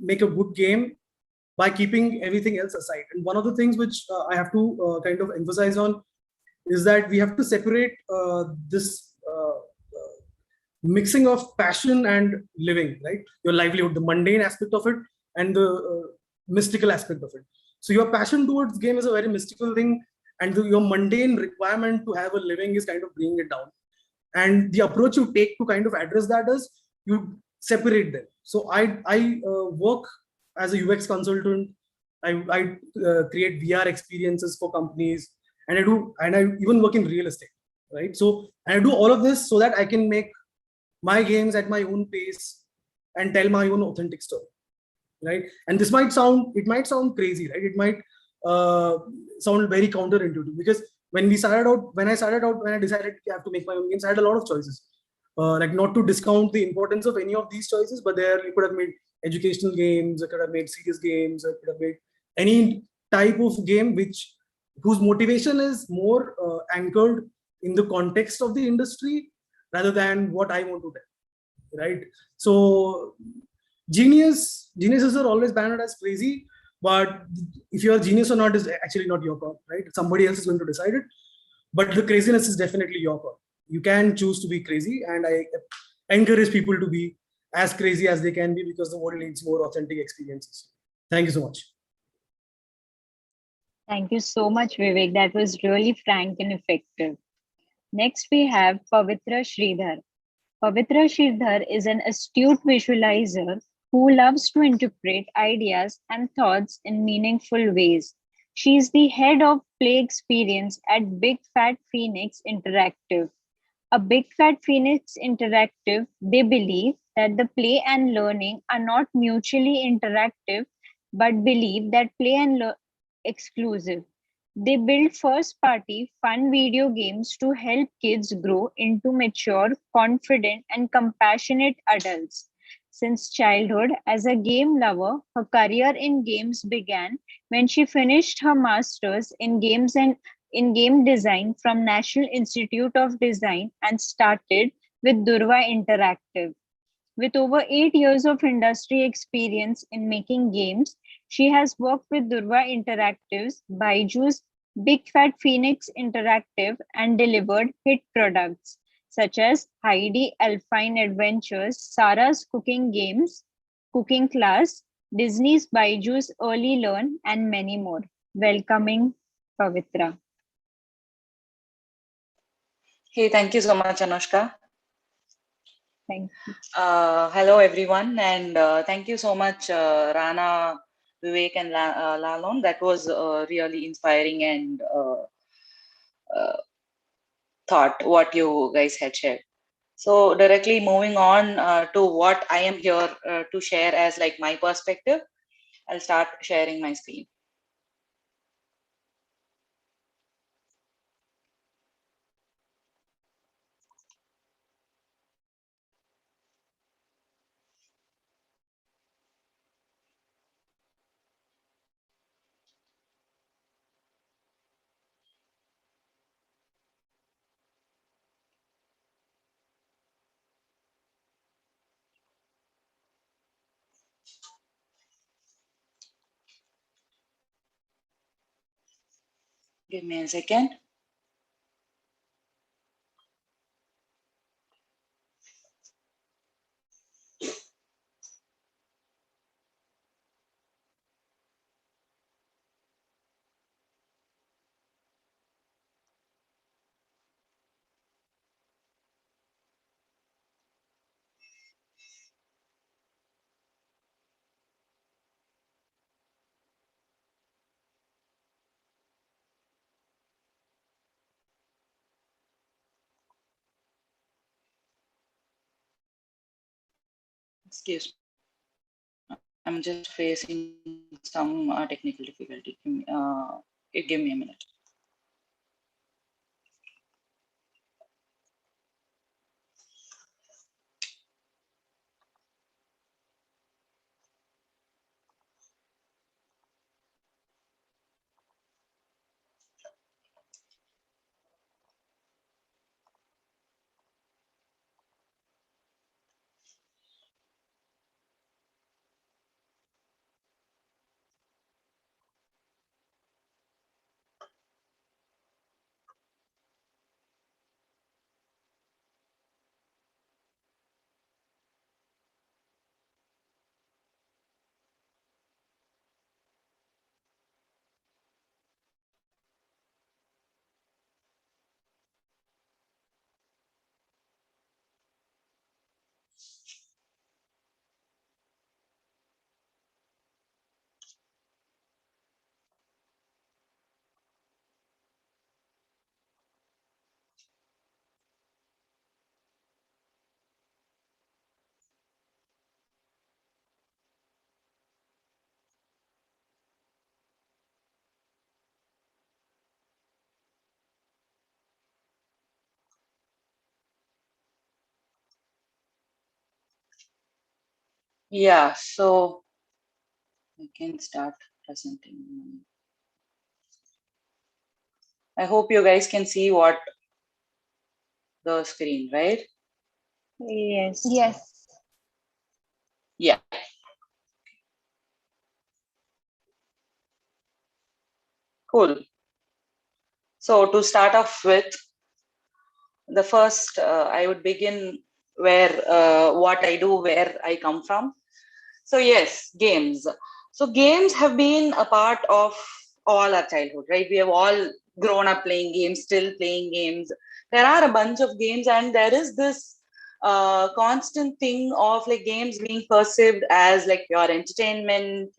make a good game? By keeping everything else aside. And one of the things which I have to kind of emphasize on is that we have to separate this mixing of passion and living, right? Your livelihood, the mundane aspect of it, and the mystical aspect of it. So your passion towards game is a very mystical thing, and your mundane requirement to have a living is kind of bringing it down. And the approach you take to kind of address that is you separate them. So I work as a UX consultant. I create VR experiences for companies, and I even work in real estate, right? So I do all of this so that I can make my games at my own pace and tell my own authentic story, right? And it might sound crazy, right? It might sound very counterintuitive, because when I decided I have to make my own games, I had a lot of choices. Like, not to discount the importance of any of these choices, but you could have made educational games, I could have made serious games, I could have made any type of game whose motivation is more anchored in the context of the industry rather than what I want to tell, right? So geniuses are always banned as crazy, but if you're a genius or not is actually not your call, right? Somebody else is going to decide it, but the craziness is definitely your call. You can choose to be crazy, and I encourage people to be as crazy as they can be, because the world needs more authentic experiences. Thank you so much. Thank you so much, Vivek. That was really frank and effective. Next, we have Pavitra Sridhar. Pavitra Sridhar is an astute visualizer who loves to interpret ideas and thoughts in meaningful ways. She is the head of play experience at Big Fat Phoenix Interactive. A Big Fat Phoenix Interactive, they believe that the play and learning are not mutually interactive, but believe that play and exclusive. They build first-party fun video games to help kids grow into mature, confident, and compassionate adults. Since childhood, as a game lover, her career in games began when she finished her master's in games and in game design from National Institute of Design and started with Durva Interactive. With over 8 years of industry experience in making games, she has worked with Durva Interactive's Baiju's Big Fat Phoenix Interactive and delivered hit products such as Heidi Alpine Adventures, Sarah's Cooking Games, Cooking Class, Disney's Baiju's Early Learn, and many more. Welcoming Pavitra. Hey, thank you so much, Anushka. Thank you. Hello, everyone, and thank you so much, Rana, Vivek, and Lalon. That was really inspiring and thought what you guys had shared. So directly moving on to what I am here to share as like my perspective, I'll start sharing my screen. Give me a second. Excuse me. I'm just facing some technical difficulty. Give me a minute. Yeah, so I can start presenting. I hope you guys can see what the screen, right? Yes. Yes. Yeah. Cool. So to start off with, the first, I would begin where what I do, where I come from. So yes, games. So games have been a part of all our childhood, right? We have all grown up playing games, still playing games. There are a bunch of games, and there is this constant thing of like games being perceived as like your entertainment.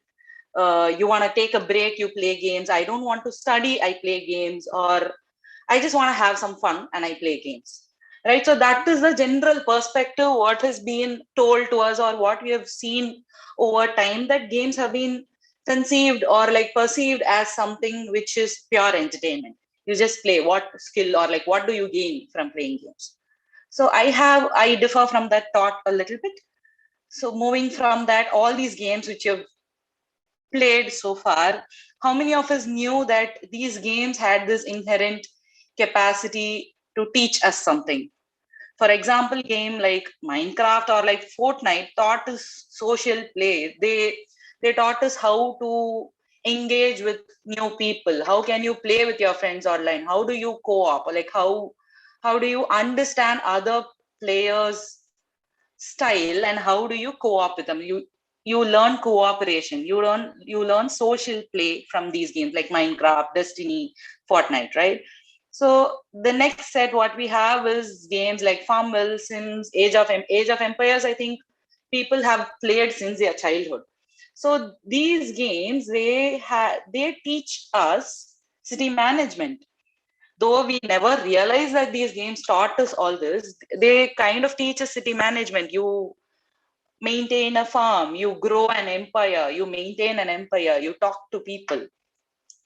You want to take a break, you play games. I don't want to study, I play games. Or I just want to have some fun and I play games. Right. So that is the general perspective, what has been told to us or what we have seen over time, that games have been conceived or like perceived as something which is pure entertainment. You just play. What skill or like what do you gain from playing games? So I differ from that thought a little bit. So moving from that, all these games which you've played so far, how many of us knew that these games had this inherent capacity to teach us something? For example, game like Minecraft or like Fortnite taught us social play. They taught us how to engage with new people. How can you play with your friends online? How do you co-op? Like how do you understand other players' style and how do you co-op with them? You learn cooperation, you learn social play from these games like Minecraft, Destiny, Fortnite, right? So the next set what we have is games like Farmville, Sims, Age of Empires. I think people have played since their childhood. So these games they teach us city management. Though we never realized that these games taught us all this, they kind of teach us city management. You maintain a farm, you grow an empire, you maintain an empire, you talk to people,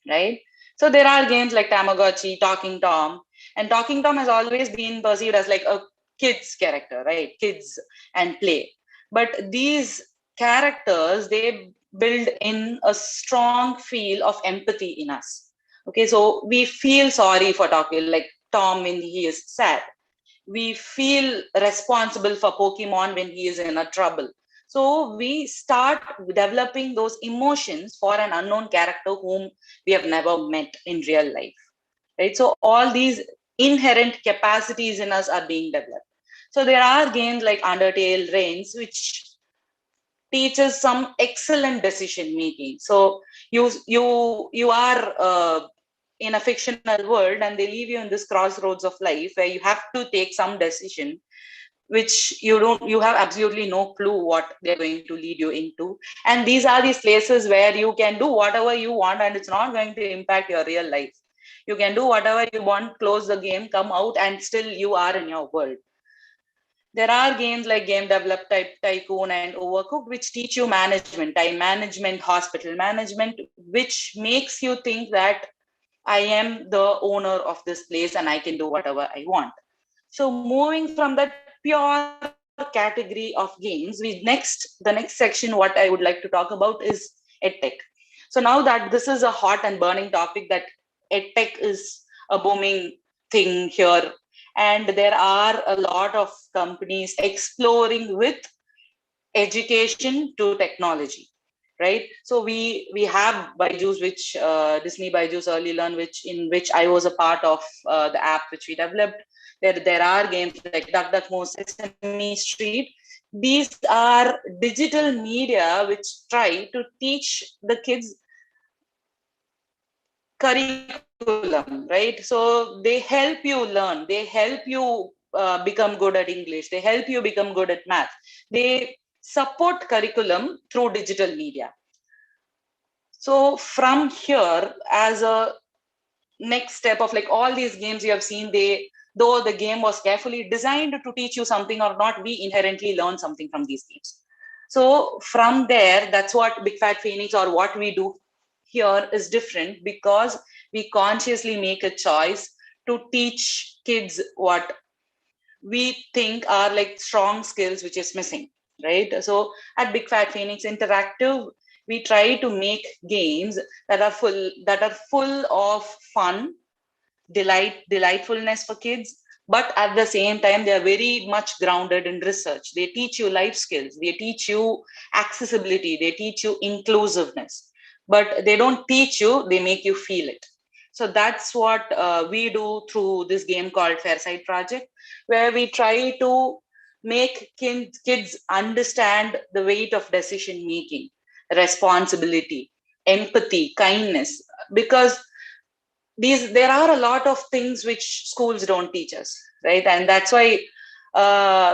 right? So there are games like Tamagotchi, Talking Tom, and Talking Tom has always been perceived as like a kid's character, right? Kids and play. But these characters, they build in a strong feel of empathy in us. Okay, so we feel sorry for Talking, like Tom when he is sad. We feel responsible for Pokemon when he is in a trouble. So we start developing those emotions for an unknown character whom we have never met in real life, right? So all these inherent capacities in us are being developed. So there are games like Undertale, Reigns, which teaches some excellent decision making. So you are in a fictional world, and they leave you in this crossroads of life where you have to take some decision which you have absolutely no clue what they're going to lead you into. And these are these places where you can do whatever you want and it's not going to impact your real life. You can do whatever you want, close the game, come out, and still you are in your world. There are games like Game Develop Tycoon and Overcooked, which teach you management, time management, hospital management, which makes you think that I am the owner of this place and I can do whatever I want. So moving from that pure category of games, the next section, what I would like to talk about is EdTech. So now that this is a hot and burning topic, that EdTech is a booming thing here, and there are a lot of companies exploring with education to technology, right? So we have Byju's, which Disney Byju's Early Learn, which I was a part of, the app which we developed. There are games like DuckDuckMo, Sesame Street. These are digital media which try to teach the kids curriculum, right? So they help you learn, they help you become good at English, they help you become good at math. They support curriculum through digital media. So from here, as a next step of like all these games you have seen, though the game was carefully designed to teach you something or not, we inherently learn something from these games. So from there, that's what Big Fat Phoenix, or what we do here, is different, because we consciously make a choice to teach kids what we think are like strong skills which is missing, right? So at Big Fat Phoenix Interactive, we try to make games that are full of fun, delightfulness for kids, but at the same time they are very much grounded in research. They teach you life skills, they teach you accessibility, they teach you inclusiveness, but they don't teach you, they make you feel it. So that's what we do through this game called Fairsight Project, where we try to make kids understand the weight of decision making, responsibility, empathy, kindness, because there are a lot of things which schools don't teach us, right? And that's why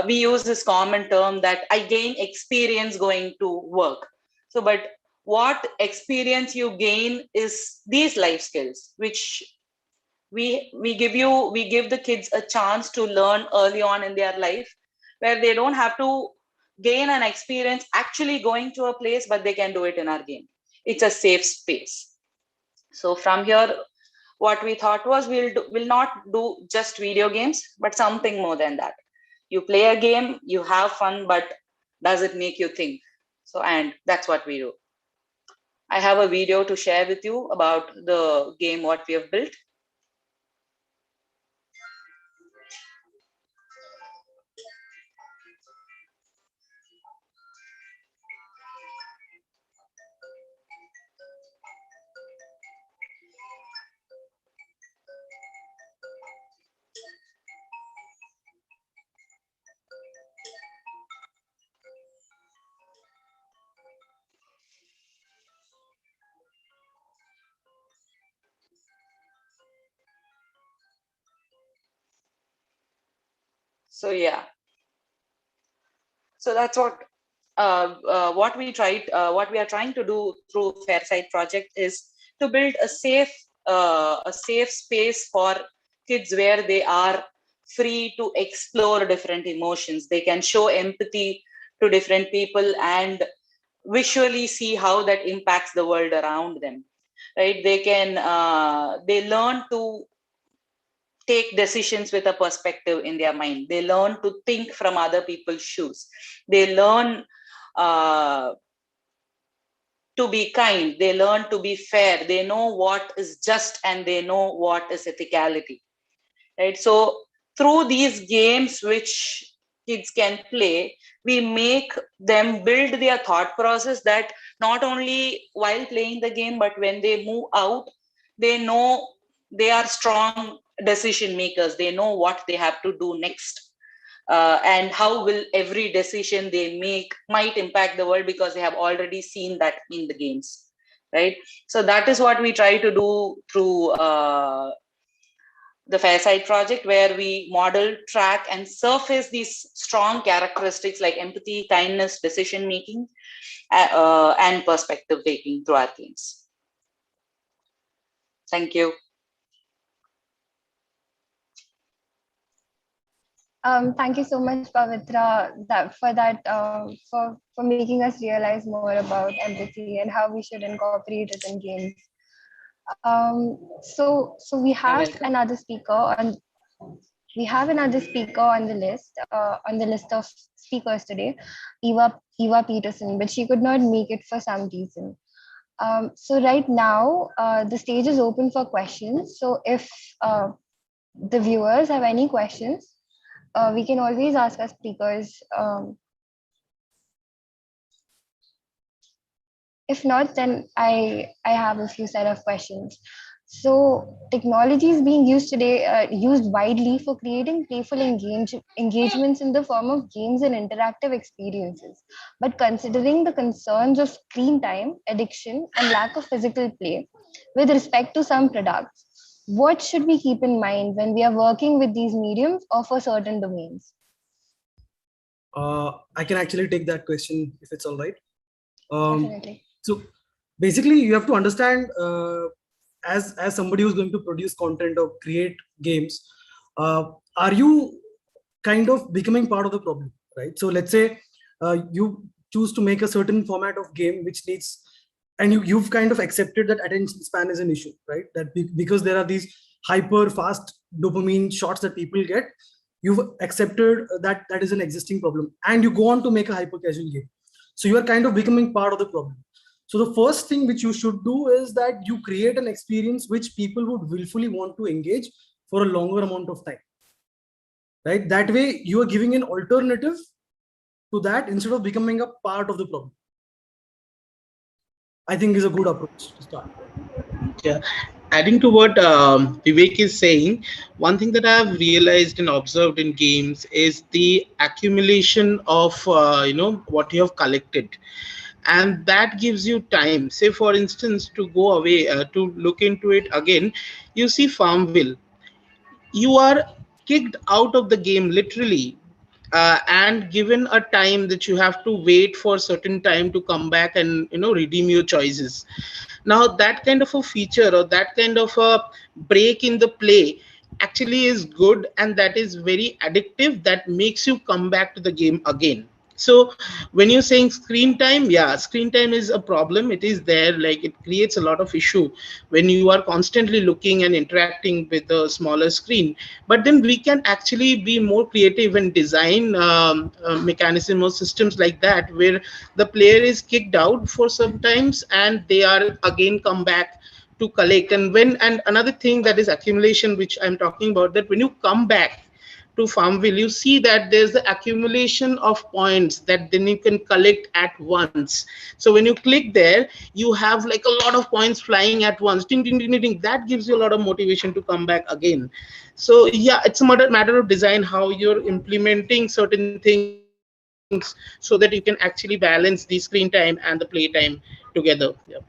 we use this common term that I gain experience going to work. So, but what experience you gain is these life skills, which we give the kids a chance to learn early on in their life, where they don't have to gain an experience actually going to a place, but they can do it in our game. It's a safe space. So from here, what we thought was we'll not do just video games, but something more than that. You play a game, you have fun, but does it make you think? So, and that's what we do. I have a video to share with you about the game, what we have built. So yeah, so that's what we are trying to do through Fairsight Project is to build a safe space for kids, where they are free to explore different emotions. They can show empathy to different people and visually see how that impacts the world around them, right? They learn to take decisions with a perspective in their mind. They learn to think from other people's shoes. They learn to be kind. They learn to be fair. They know what is just and they know what is ethicality, right? So through these games, which kids can play, we make them build their thought process that not only while playing the game, but when they move out, they know they are strong decision makers. They know what they have to do next. And how will every decision they make might impact the world, because they have already seen that in the games, right? So that is what we try to do through the Fairside project, where we model, track, and surface these strong characteristics like empathy, kindness, decision making, and perspective taking through our games. Thank you. Thank you so much, Pavitra, for making us realize more about empathy and how we should incorporate it in games. So we have another speaker on. We have another speaker on the list of speakers today, Eva Peterson, but she could not make it for some reason. So right now, the stage is open for questions. So if the viewers have any questions, we can always ask our speakers. If not, then I have a few set of questions. So technology is being used today, used widely for creating playful engagements in the form of games and interactive experiences. But considering the concerns of screen time, addiction, and lack of physical play, with respect to some products, what should we keep in mind when we are working with these mediums or for certain domains? I can actually take that question if it's all right. Definitely. So basically, you have to understand, as somebody who's going to produce content or create games, are you kind of becoming part of the problem, right? So let's say you choose to make a certain format of game which needs, and you've kind of accepted that attention span is an issue, right? That because there are these hyper fast dopamine shots that people get, you've accepted that that is an existing problem, and you go on to make a hyper casual game. So you are kind of becoming part of the problem. So the first thing which you should do is that you create an experience which people would willfully want to engage for a longer amount of time, right? That way you are giving an alternative to that instead of becoming a part of the problem. I think is a good approach to start. Yeah. Adding to what Vivek is saying, one thing that I've realized and observed in games is the accumulation of what you have collected, and that gives you time. Say for instance, to go away to look into it again, you see Farmville. You are kicked out of the game literally, and given a time that you have to wait for a certain time to come back and redeem your choices. Now that kind of a feature or that kind of a break in the play actually is good, and that is very addictive, that makes you come back to the game again. So when you're saying screen time, yeah, screen time is a problem. It is there, like it creates a lot of issue when you are constantly looking and interacting with a smaller screen. But then we can actually be more creative and design mechanism or systems like that, where the player is kicked out for some times and they are again come back to collect. And another thing that is accumulation, which I'm talking about, that when you come back to Farmville, you see that there's the accumulation of points that then you can collect at once. So when you click there, you have like a lot of points flying at once. Ding, ding, ding, ding, ding. That gives you a lot of motivation to come back again. So yeah, it's a matter of design, how you're implementing certain things so that you can actually balance the screen time and the play time together. Yeah.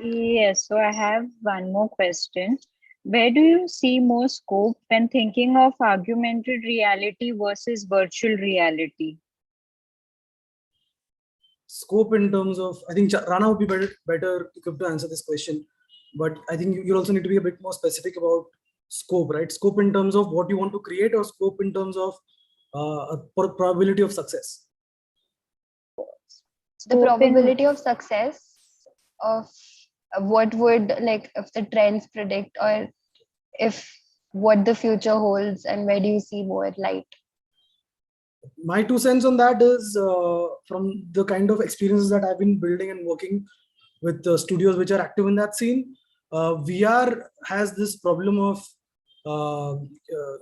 Yes, so I have one more question. Where do you see more scope when thinking of augmented reality versus virtual reality? Scope in terms of, I think Rana would be better equipped to answer this question, but I think you also need to be a bit more specific about scope, right? Scope in terms of what you want to create, or scope in terms of probability of success. The probability of success of what would, like, if the trends predict, or if what the future holds, and where do you see more light? My 2 cents on that is from the kind of experiences that I've been building and working with studios which are active in that scene. VR has this problem of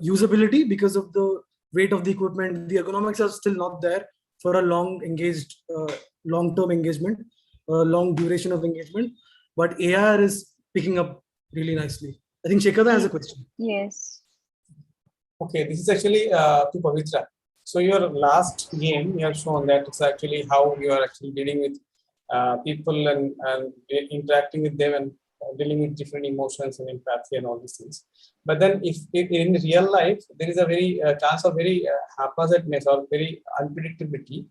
usability because of the weight of the equipment. The ergonomics are still not there for a long-term engagement, long duration of engagement. But AR is picking up really nicely. I think Shekhar has a question. Yes. Okay, this is actually to Pavitra. So your last game, you have shown that it's actually how you are actually dealing with people and interacting with them and dealing with different emotions and empathy and all these things. But then if in real life, there is a very chance of very haphazardness or very unpredictability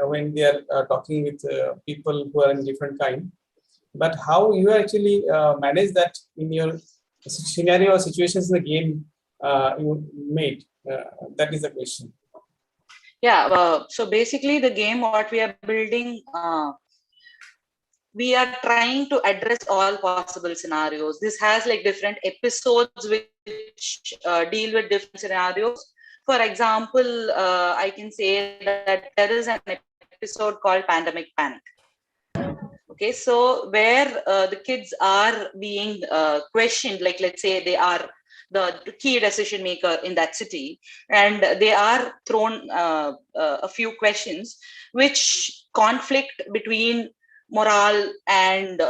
when they are talking with people who are in different kind. But how you actually manage that in your scenario or situations in the game you made? That is the question. Yeah, so basically the game what we are building, we are trying to address all possible scenarios. This has like different episodes which deal with different scenarios. For example, I can say that there is an episode called Pandemic Panic. Okay, so where the kids are being questioned, like let's say they are the key decision maker in that city, and they are thrown a few questions which conflict between morale and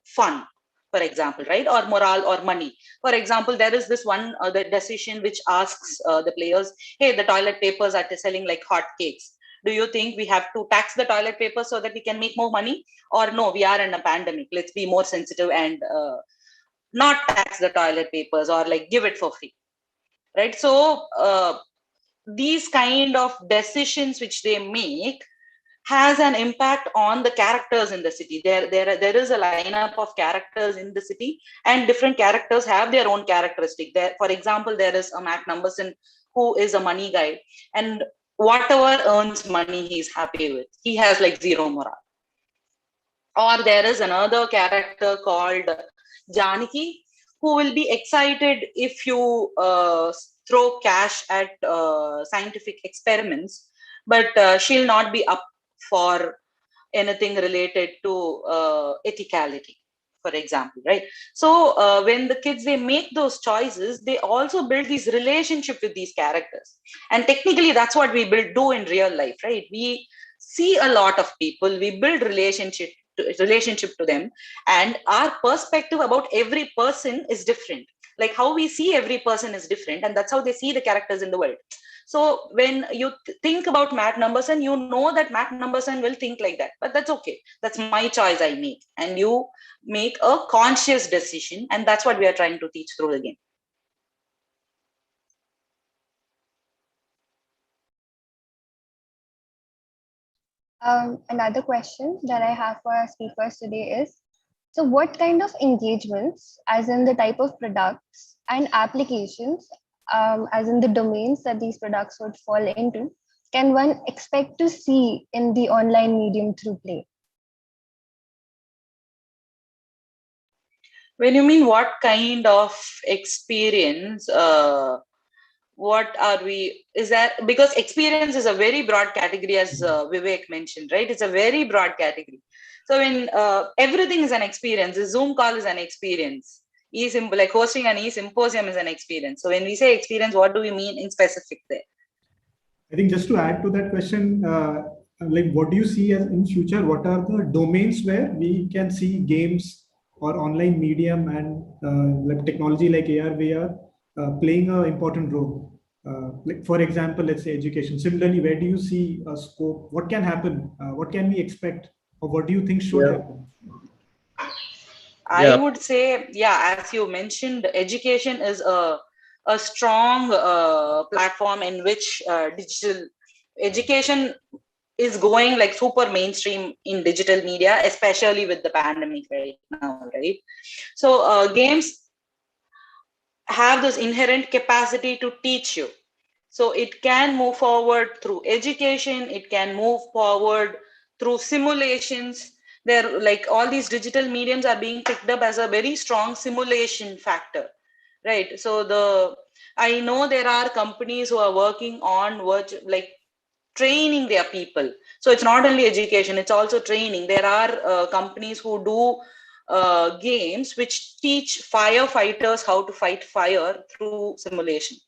fun, for example, right? Or morale or money. For example, there is this one the decision which asks the players, hey, the toilet papers are selling like hot cakes. Do you think we have to tax the toilet paper so that we can make more money? Or no, we are in a pandemic. Let's be more sensitive and not tax the toilet papers or like give it for free, right? So these kind of decisions which they make has an impact on the characters in the city. There is a lineup of characters in the city, and different characters have their own characteristic. There, for example, there is a Matt Numberson who is a money guy, and whatever earns money he's happy with. He has like zero morale. Or there is another character called Janaki who will be excited if you throw cash at scientific experiments, but she'll not be up for anything related to ethicality, for example, right? So when the kids, they make those choices, they also build these relationship with these characters. And technically that's what we do in real life, right? We see a lot of people, we build relationship to them, and our perspective about every person is different. Like how we see every person is different, and that's how they see the characters in the world. So when you think about Matt Numberson, you know that Matt Numberson will think like that, but that's okay. That's my choice I make. And you make a conscious decision, and that's what we are trying to teach through the game. Another question that I have for our speakers today is, so what kind of engagements, as in the type of products and applications, as in the domains that these products would fall into, can one expect to see in the online medium through play? When you mean what kind of experience, what are we, is that, because experience is a very broad category, as Vivek mentioned, right? It's a very broad category. So when everything is an experience, the Zoom call is an experience, like hosting an e-symposium is an experience. So when we say experience, what do we mean in specific there? I think just to add to that question, like what do you see as in future? What are the domains where we can see games or online medium and like technology like AR, VR playing an important role? Like for example, let's say education. Similarly, where do you see a scope? What can happen? What can we expect, or what do you think should happen? I would say, yeah, as you mentioned, education is a strong platform in which digital education is going like super mainstream in digital media, especially with the pandemic right now, right? So games have this inherent capacity to teach you. So it can move forward through education, it can move forward through simulations. There, like all these digital mediums are being picked up as a very strong simulation factor, right? So I know there are companies who are working on like training their people. So it's not only education, it's also training. There are companies who do games which teach firefighters how to fight fire through simulation.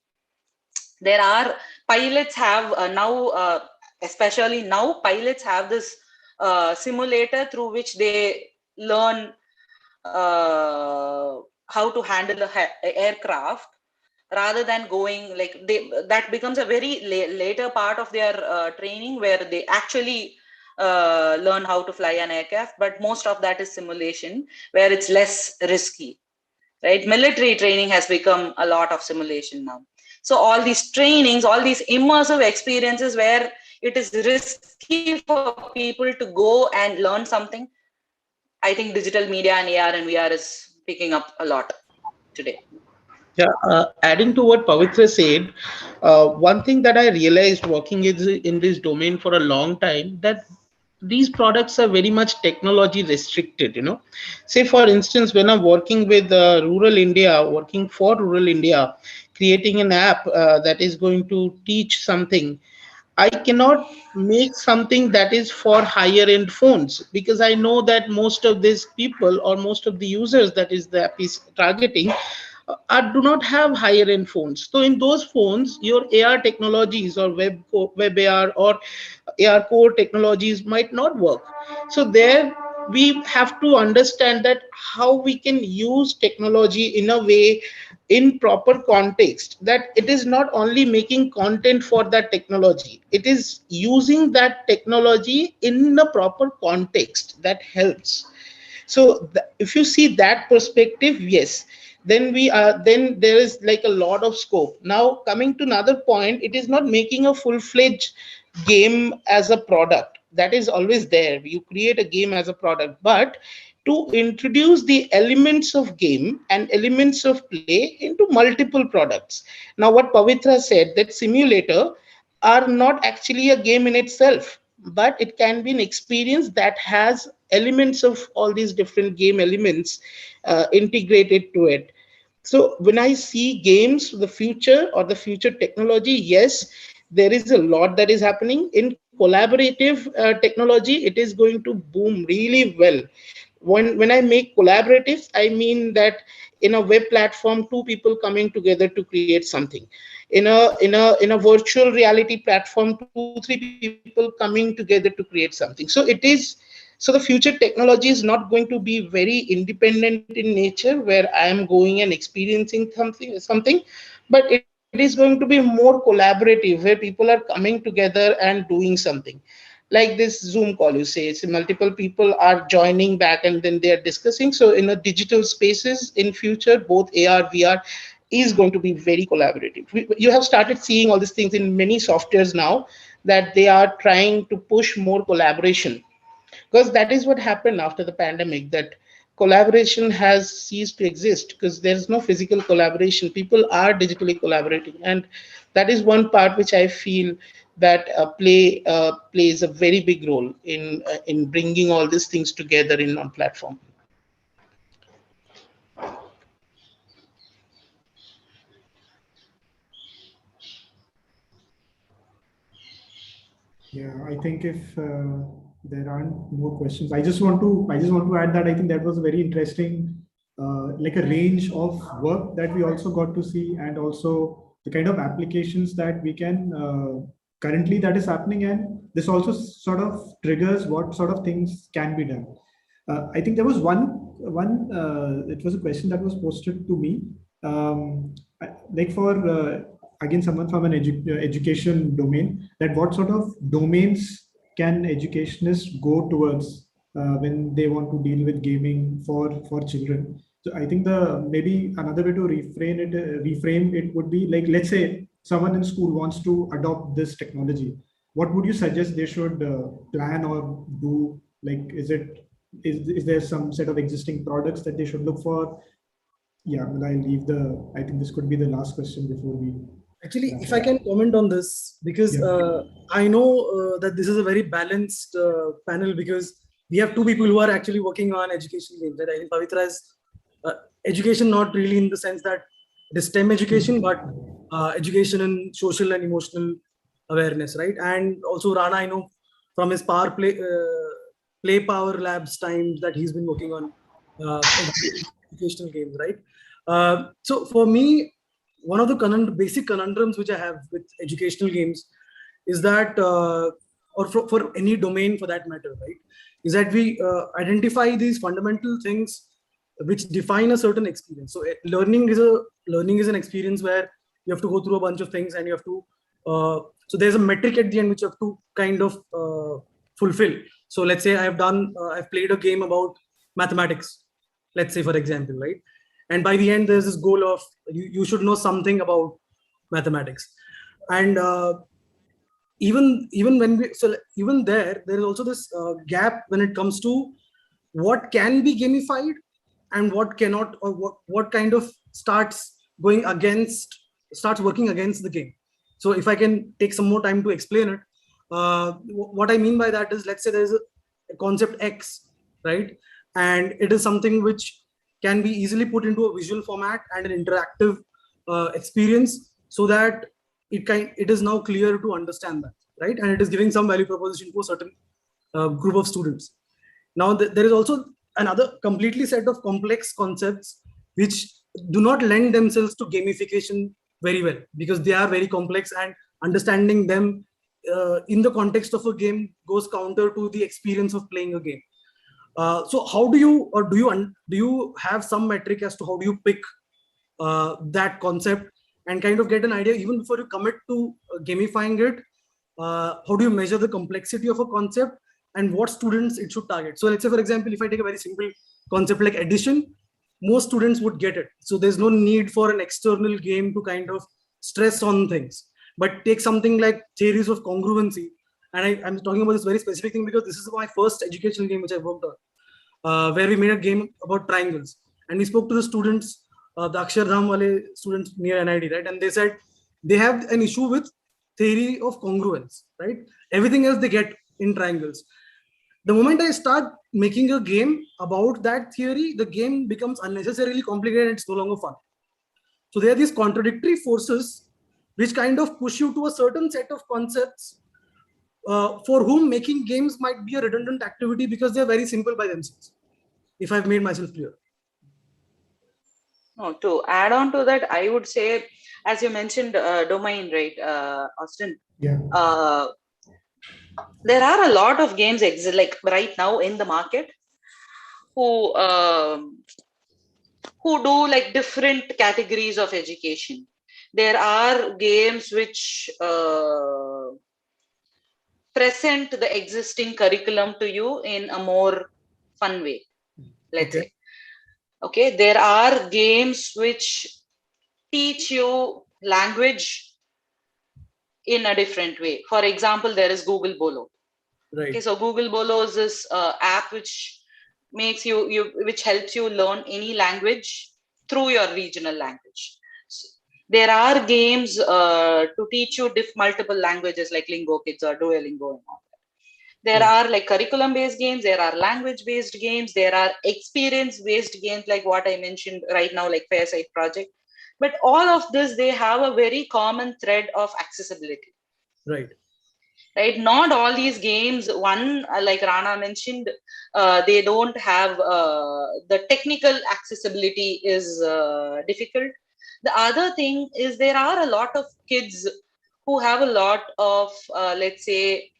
There are pilots have now, especially now, pilots have this simulator through which they learn how to handle a aircraft, rather than going like that becomes a very later part of their training, where they actually learn how to fly an aircraft. But most of that is simulation, where it's less risky, right? Military training has become a lot of simulation now. So all these trainings, all these immersive experiences where it is risky for people to go and learn something, I think digital media and AR and VR is picking up a lot today. Yeah, adding to what Pavitra said, one thing that I realized working in this domain for a long time, that these products are very much technology restricted. Say for instance, when I'm working with rural India, working for rural India, creating an app that is going to teach something, I cannot make something that is for higher end phones, because I know that most of these people or most of the users that is the app is targeting do not have higher end phones. So in those phones, your AR technologies or web AR or AR core technologies might not work. So there we have to understand that how we can use technology in a way, in proper context, that it is not only making content for that technology, it is using that technology in a proper context that helps. So if you see that perspective, yes, then we are, then there is like a lot of scope. Now coming to another point, it is not making a full-fledged game as a product. That is always there, you create a game as a product, but to introduce the elements of game and elements of play into multiple products. Now what Pavitra said, that simulator are not actually a game in itself, but it can be an experience that has elements of all these different game elements integrated to it. So when I see games, the future or the future technology, yes, there is a lot that is happening in collaborative technology. It is going to boom really well. When I make collaboratives, I mean that in a web platform, two people coming together to create something. In a virtual reality platform, 2-3 people coming together to create something. So it is, so the future technology is not going to be very independent in nature, where I am going and experiencing something, but it is going to be more collaborative, where people are coming together and doing something. Like this Zoom call, you say, it's multiple people are joining back and then they are discussing. So in a digital spaces in future, both AR, VR is going to be very collaborative. You have started seeing all these things in many softwares now, that they are trying to push more collaboration, because that is what happened after the pandemic, that collaboration has ceased to exist because there's no physical collaboration. People are digitally collaborating, and that is one part which I feel that plays a very big role in bringing all these things together in one platform. Yeah, I think if there aren't more questions, I just want to add that I think that was a very interesting, like a range of work that we also got to see, and also the kind of applications that we can currently that is happening, and this also sort of triggers what sort of things can be done. I think there was one. It was a question that was posted to me, like for again someone from an education domain, that what sort of domains can educationists go towards when they want to deal with gaming for children. So I think the maybe another way to reframe it would be like, let's say someone in school wants to adopt this technology. What would you suggest they should plan or do? Like, is there some set of existing products that they should look for? Yeah, well, I think this could be the last question before we. Actually, if I can comment on this, because I know that this is a very balanced panel, because we have two people who are actually working on education games. Right? I think Pavitra is education, not really in the sense that it is STEM education, but education in social and emotional awareness, right? And also Rana, I know from his play power labs times that he's been working on educational games, right? So for me, one of the basic conundrums which I have with educational games is that, or for any domain for that matter, right, is that we identify these fundamental things which define a certain experience. So learning is an experience where you have to go through a bunch of things, and you have to so there's a metric at the end which you have to kind of fulfill. So let's say I've played a game about mathematics, let's say, for example, right? And by the end, there's this goal of you should know something about mathematics. And even when we, so even there is also this gap when it comes to what can be gamified and what cannot, or what kind of starts working against the game. So if I can take some more time to explain it, what I mean by that is, let's say there's a concept X, right? And it is something which can be easily put into a visual format and an interactive experience, so that it is now clear to understand that, right? And it is giving some value proposition to a certain group of students. Now there is also another completely set of complex concepts which do not lend themselves to gamification very well, because they are very complex, and understanding them in the context of a game goes counter to the experience of playing a game. So how do you, or do you have some metric as to how do you pick that concept and kind of get an idea even before you commit to gamifying it? How do you measure the complexity of a concept and what students it should target? So let's say, for example, if I take a very simple concept like addition, most students would get it. So there's no need for an external game to kind of stress on things. But take something like theories of congruency. And I'm talking about this very specific thing because this is my first educational game which I worked on, where we made a game about triangles. And we spoke to the students, the Akshardham wale students near NID, right? And they said they have an issue with theory of congruence, right? Everything else they get in triangles. The moment I start making a game about that theory, the game becomes unnecessarily complicated and it's no longer fun. So there are these contradictory forces which kind of push you to a certain set of concepts for whom making games might be a redundant activity because they're very simple by themselves, if I've made myself clear. No, to add on to that, I would say, as you mentioned, domain, right, Austin? Yeah. There are a lot of games like right now in the market who do like different categories of education. There are games which present the existing curriculum to you in a more fun way, let's say. Okay, there are games which teach you language in a different way. For example, there is Google Bolo. Right. Okay, so Google Bolo is this app which makes which helps you learn any language through your regional language. So there are games to teach you multiple languages like Lingo Kids or Duolingo and all that. There are like curriculum-based games, there are language-based games, there are experience-based games like what I mentioned right now, like Fairsight Project. But all of this, they have a very common thread of accessibility. Right. Right, not all these games, one like Rana mentioned, they don't have the technical accessibility is difficult. The other thing is there are a lot of kids who have a lot of let's say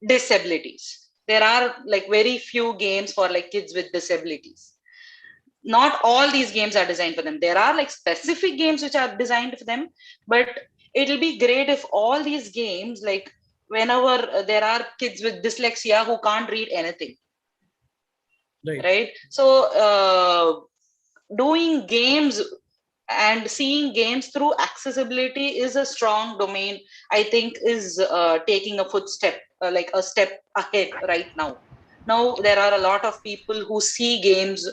disabilities. There are like very few games for like kids with disabilities. Not all these games are designed for them. There are like specific games which are designed for them, but it'll be great if all these games, like whenever there are kids with dyslexia who can't read anything, right? So doing games and seeing games through accessibility is a strong domain, I think, is taking a footstep, like a step ahead right now. Now there are a lot of people who see games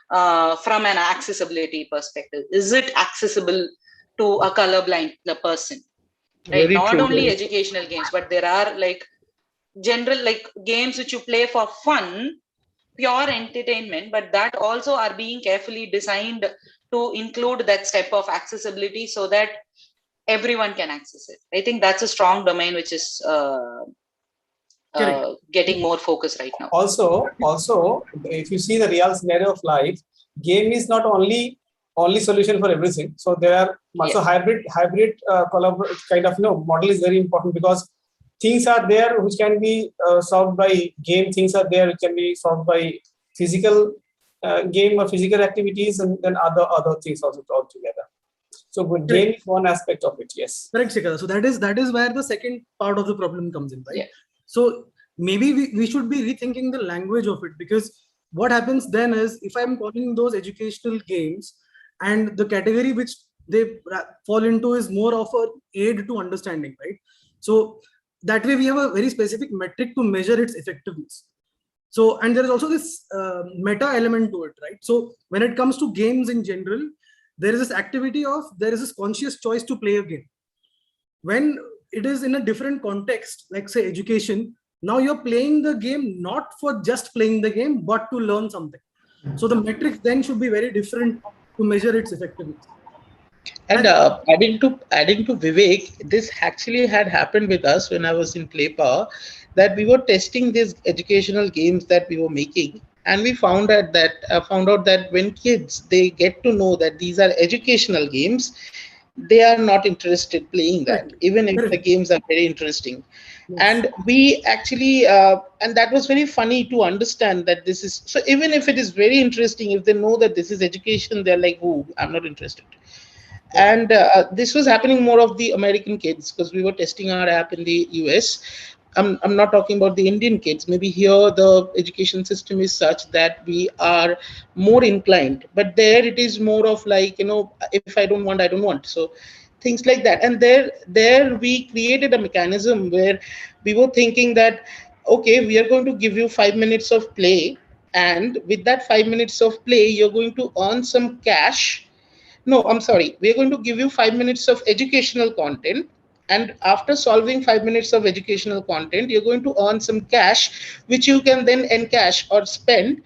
from an accessibility perspective. Is it accessible to a colorblind person? Right? Very Not true, only very educational games, but there are like general like games which you play for fun, pure entertainment, but that also are being carefully designed to include that step of accessibility so that everyone can access it. I think that's a strong domain which is getting more focus right now. Also, if you see the real scenario of life, game is not only solution for everything. So there are also hybrid collaborative kind of model is very important, because things are there which can be solved by game. Things are there which can be solved by physical game or physical activities, and then other things also altogether. So game is one aspect of it. Yes. Correct, Shikhar. So that is where the second part of the problem comes in, right? Yeah. So maybe we should be rethinking the language of it, because what happens then is, if I'm calling those educational games, and the category which they fall into is more of an aid to understanding, right? So that way we have a very specific metric to measure its effectiveness. So, and there is also this meta element to it, right? So when it comes to games in general, there is this activity of, there is this conscious choice to play a game. When it is in a different context, like say education, now you're playing the game not for just playing the game, but to learn something. So the metrics then should be very different to measure its effectiveness. And adding to Vivek, this actually had happened with us when I was in Play Power, that we were testing these educational games that we were making, and we found out that when kids, they get to know that these are educational games, they are not interested playing that, even if the games are very interesting. And we actually and that was very funny to understand that this is so. Even if it is very interesting, if they know that this is education, they're like, oh, I'm not interested. And this was happening more of the American kids, because we were testing our app in the US. I'm not talking about the Indian kids. Maybe here the education system is such that we are more inclined, but there it is more of like, if I don't want, I don't want. So things like that. And there we created a mechanism where we were thinking that, okay, we are going to give you 5 minutes of play, and with that 5 minutes of play, you're going to earn some cash. No, I'm sorry. We're going to give you 5 minutes of educational content. And after solving 5 minutes of educational content, you're going to earn some cash, which you can then encash or spend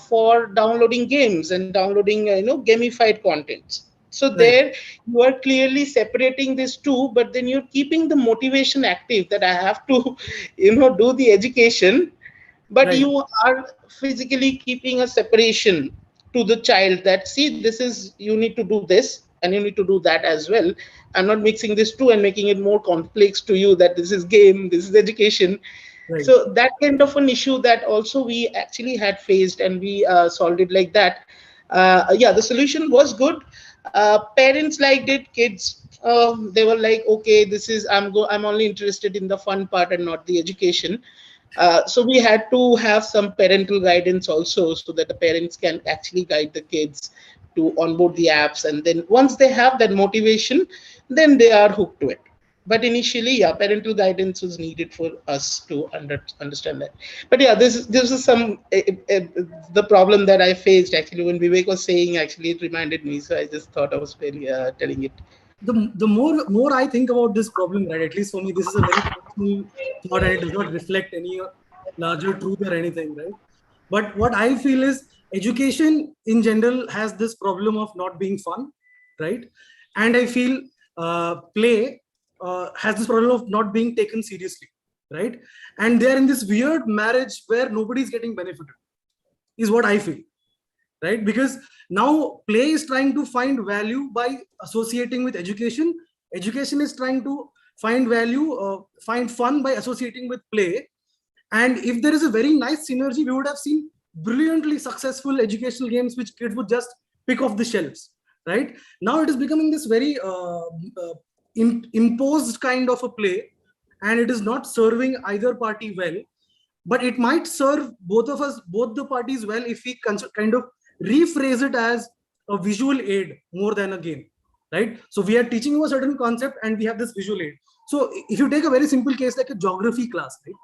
for downloading games and downloading, gamified contents. So there you are clearly separating these two, but then you're keeping the motivation active that I have to, do the education, but you are physically keeping a separation to the child that, see, this is, you need to do this and you need to do that as well. I'm not mixing this two and making it more complex to you that this is game, this is education. So that kind of an issue that also we actually had faced, and we solved it like that. Yeah, the solution was good. Parents liked it. Kids, they were like, okay, this is, I'm only interested in the fun part and not the education. So we had to have some parental guidance also, so that the parents can actually guide the kids to onboard the apps. And then once they have that motivation, then they are hooked to it. But initially, yeah, parental guidance was needed for us to understand that. But yeah, this is some the problem that I faced actually when Vivek was saying. Actually, it reminded me, so I just thought I was telling it. The more I think about this problem, right, at least for me, this is a very personal thought, and it does not reflect any larger truth or anything, right? But what I feel is, education in general has this problem of not being fun, right? And I feel play has this problem of not being taken seriously, right? And they're in this weird marriage where nobody's getting benefited, is what I feel, right? Because now play is trying to find value by associating with education. Education is trying to find value, find fun by associating with play. And if there is a very nice synergy, we would have seen brilliantly successful educational games which kids would just pick off the shelves, right? Now it is becoming this very imposed kind of a play, and it is not serving either party well. But it might serve both the parties well, if we kind of rephrase it as a visual aid more than a game, right? So we are teaching you a certain concept and we have this visual aid. So if you take a very simple case like a geography class, right?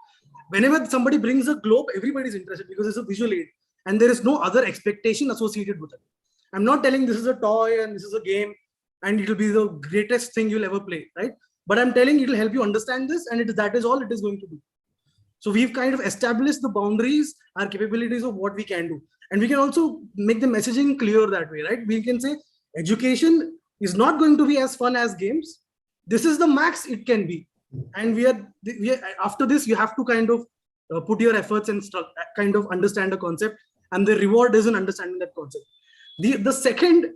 Whenever somebody brings a globe, everybody's interested because it's a visual aid and there is no other expectation associated with it. I'm not telling this is a toy and this is a game and it will be the greatest thing you'll ever play, right? But I'm telling it will help you understand this, and that is all it is going to do. So we've kind of established the boundaries, our capabilities of what we can do. And we can also make the messaging clear that way, right? We can say education is not going to be as fun as games, this is the max it can be. And we are after this, you have to kind of put your efforts and kind of understand the concept, and the reward is in understanding that concept. The second,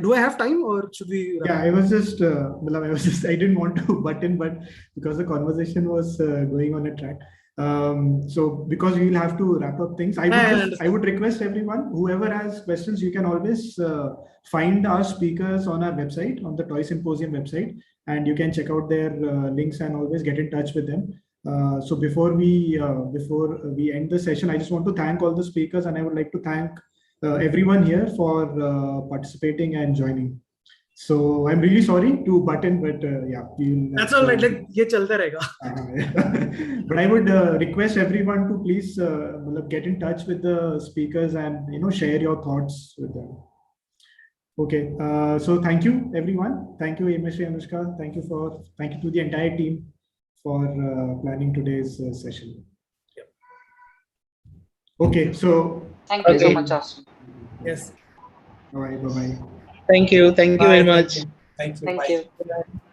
do I have time or should we? Yeah, I was just, I didn't want to butt in, but because the conversation was going on a track. So because we will have to wrap up things, I would request everyone, whoever has questions, you can always find our speakers on our website, on the Toy Symposium website, and you can check out their links and always get in touch with them. So before we end the session, I just want to thank all the speakers, and I would like to thank everyone here for participating and joining. So I'm really sorry to butt in, but yeah, that's all right. Like ye chalta rahega. But I would request everyone to please get in touch with the speakers and share your thoughts with them. Okay, so thank you everyone. Thank you, Mr. Anushka. Thank you to the entire team for planning today's session. Yep. Okay, so thank you so much, Austin. Yes. All right, bye-bye. Thank you very much. Thank you. Thank Bye. you.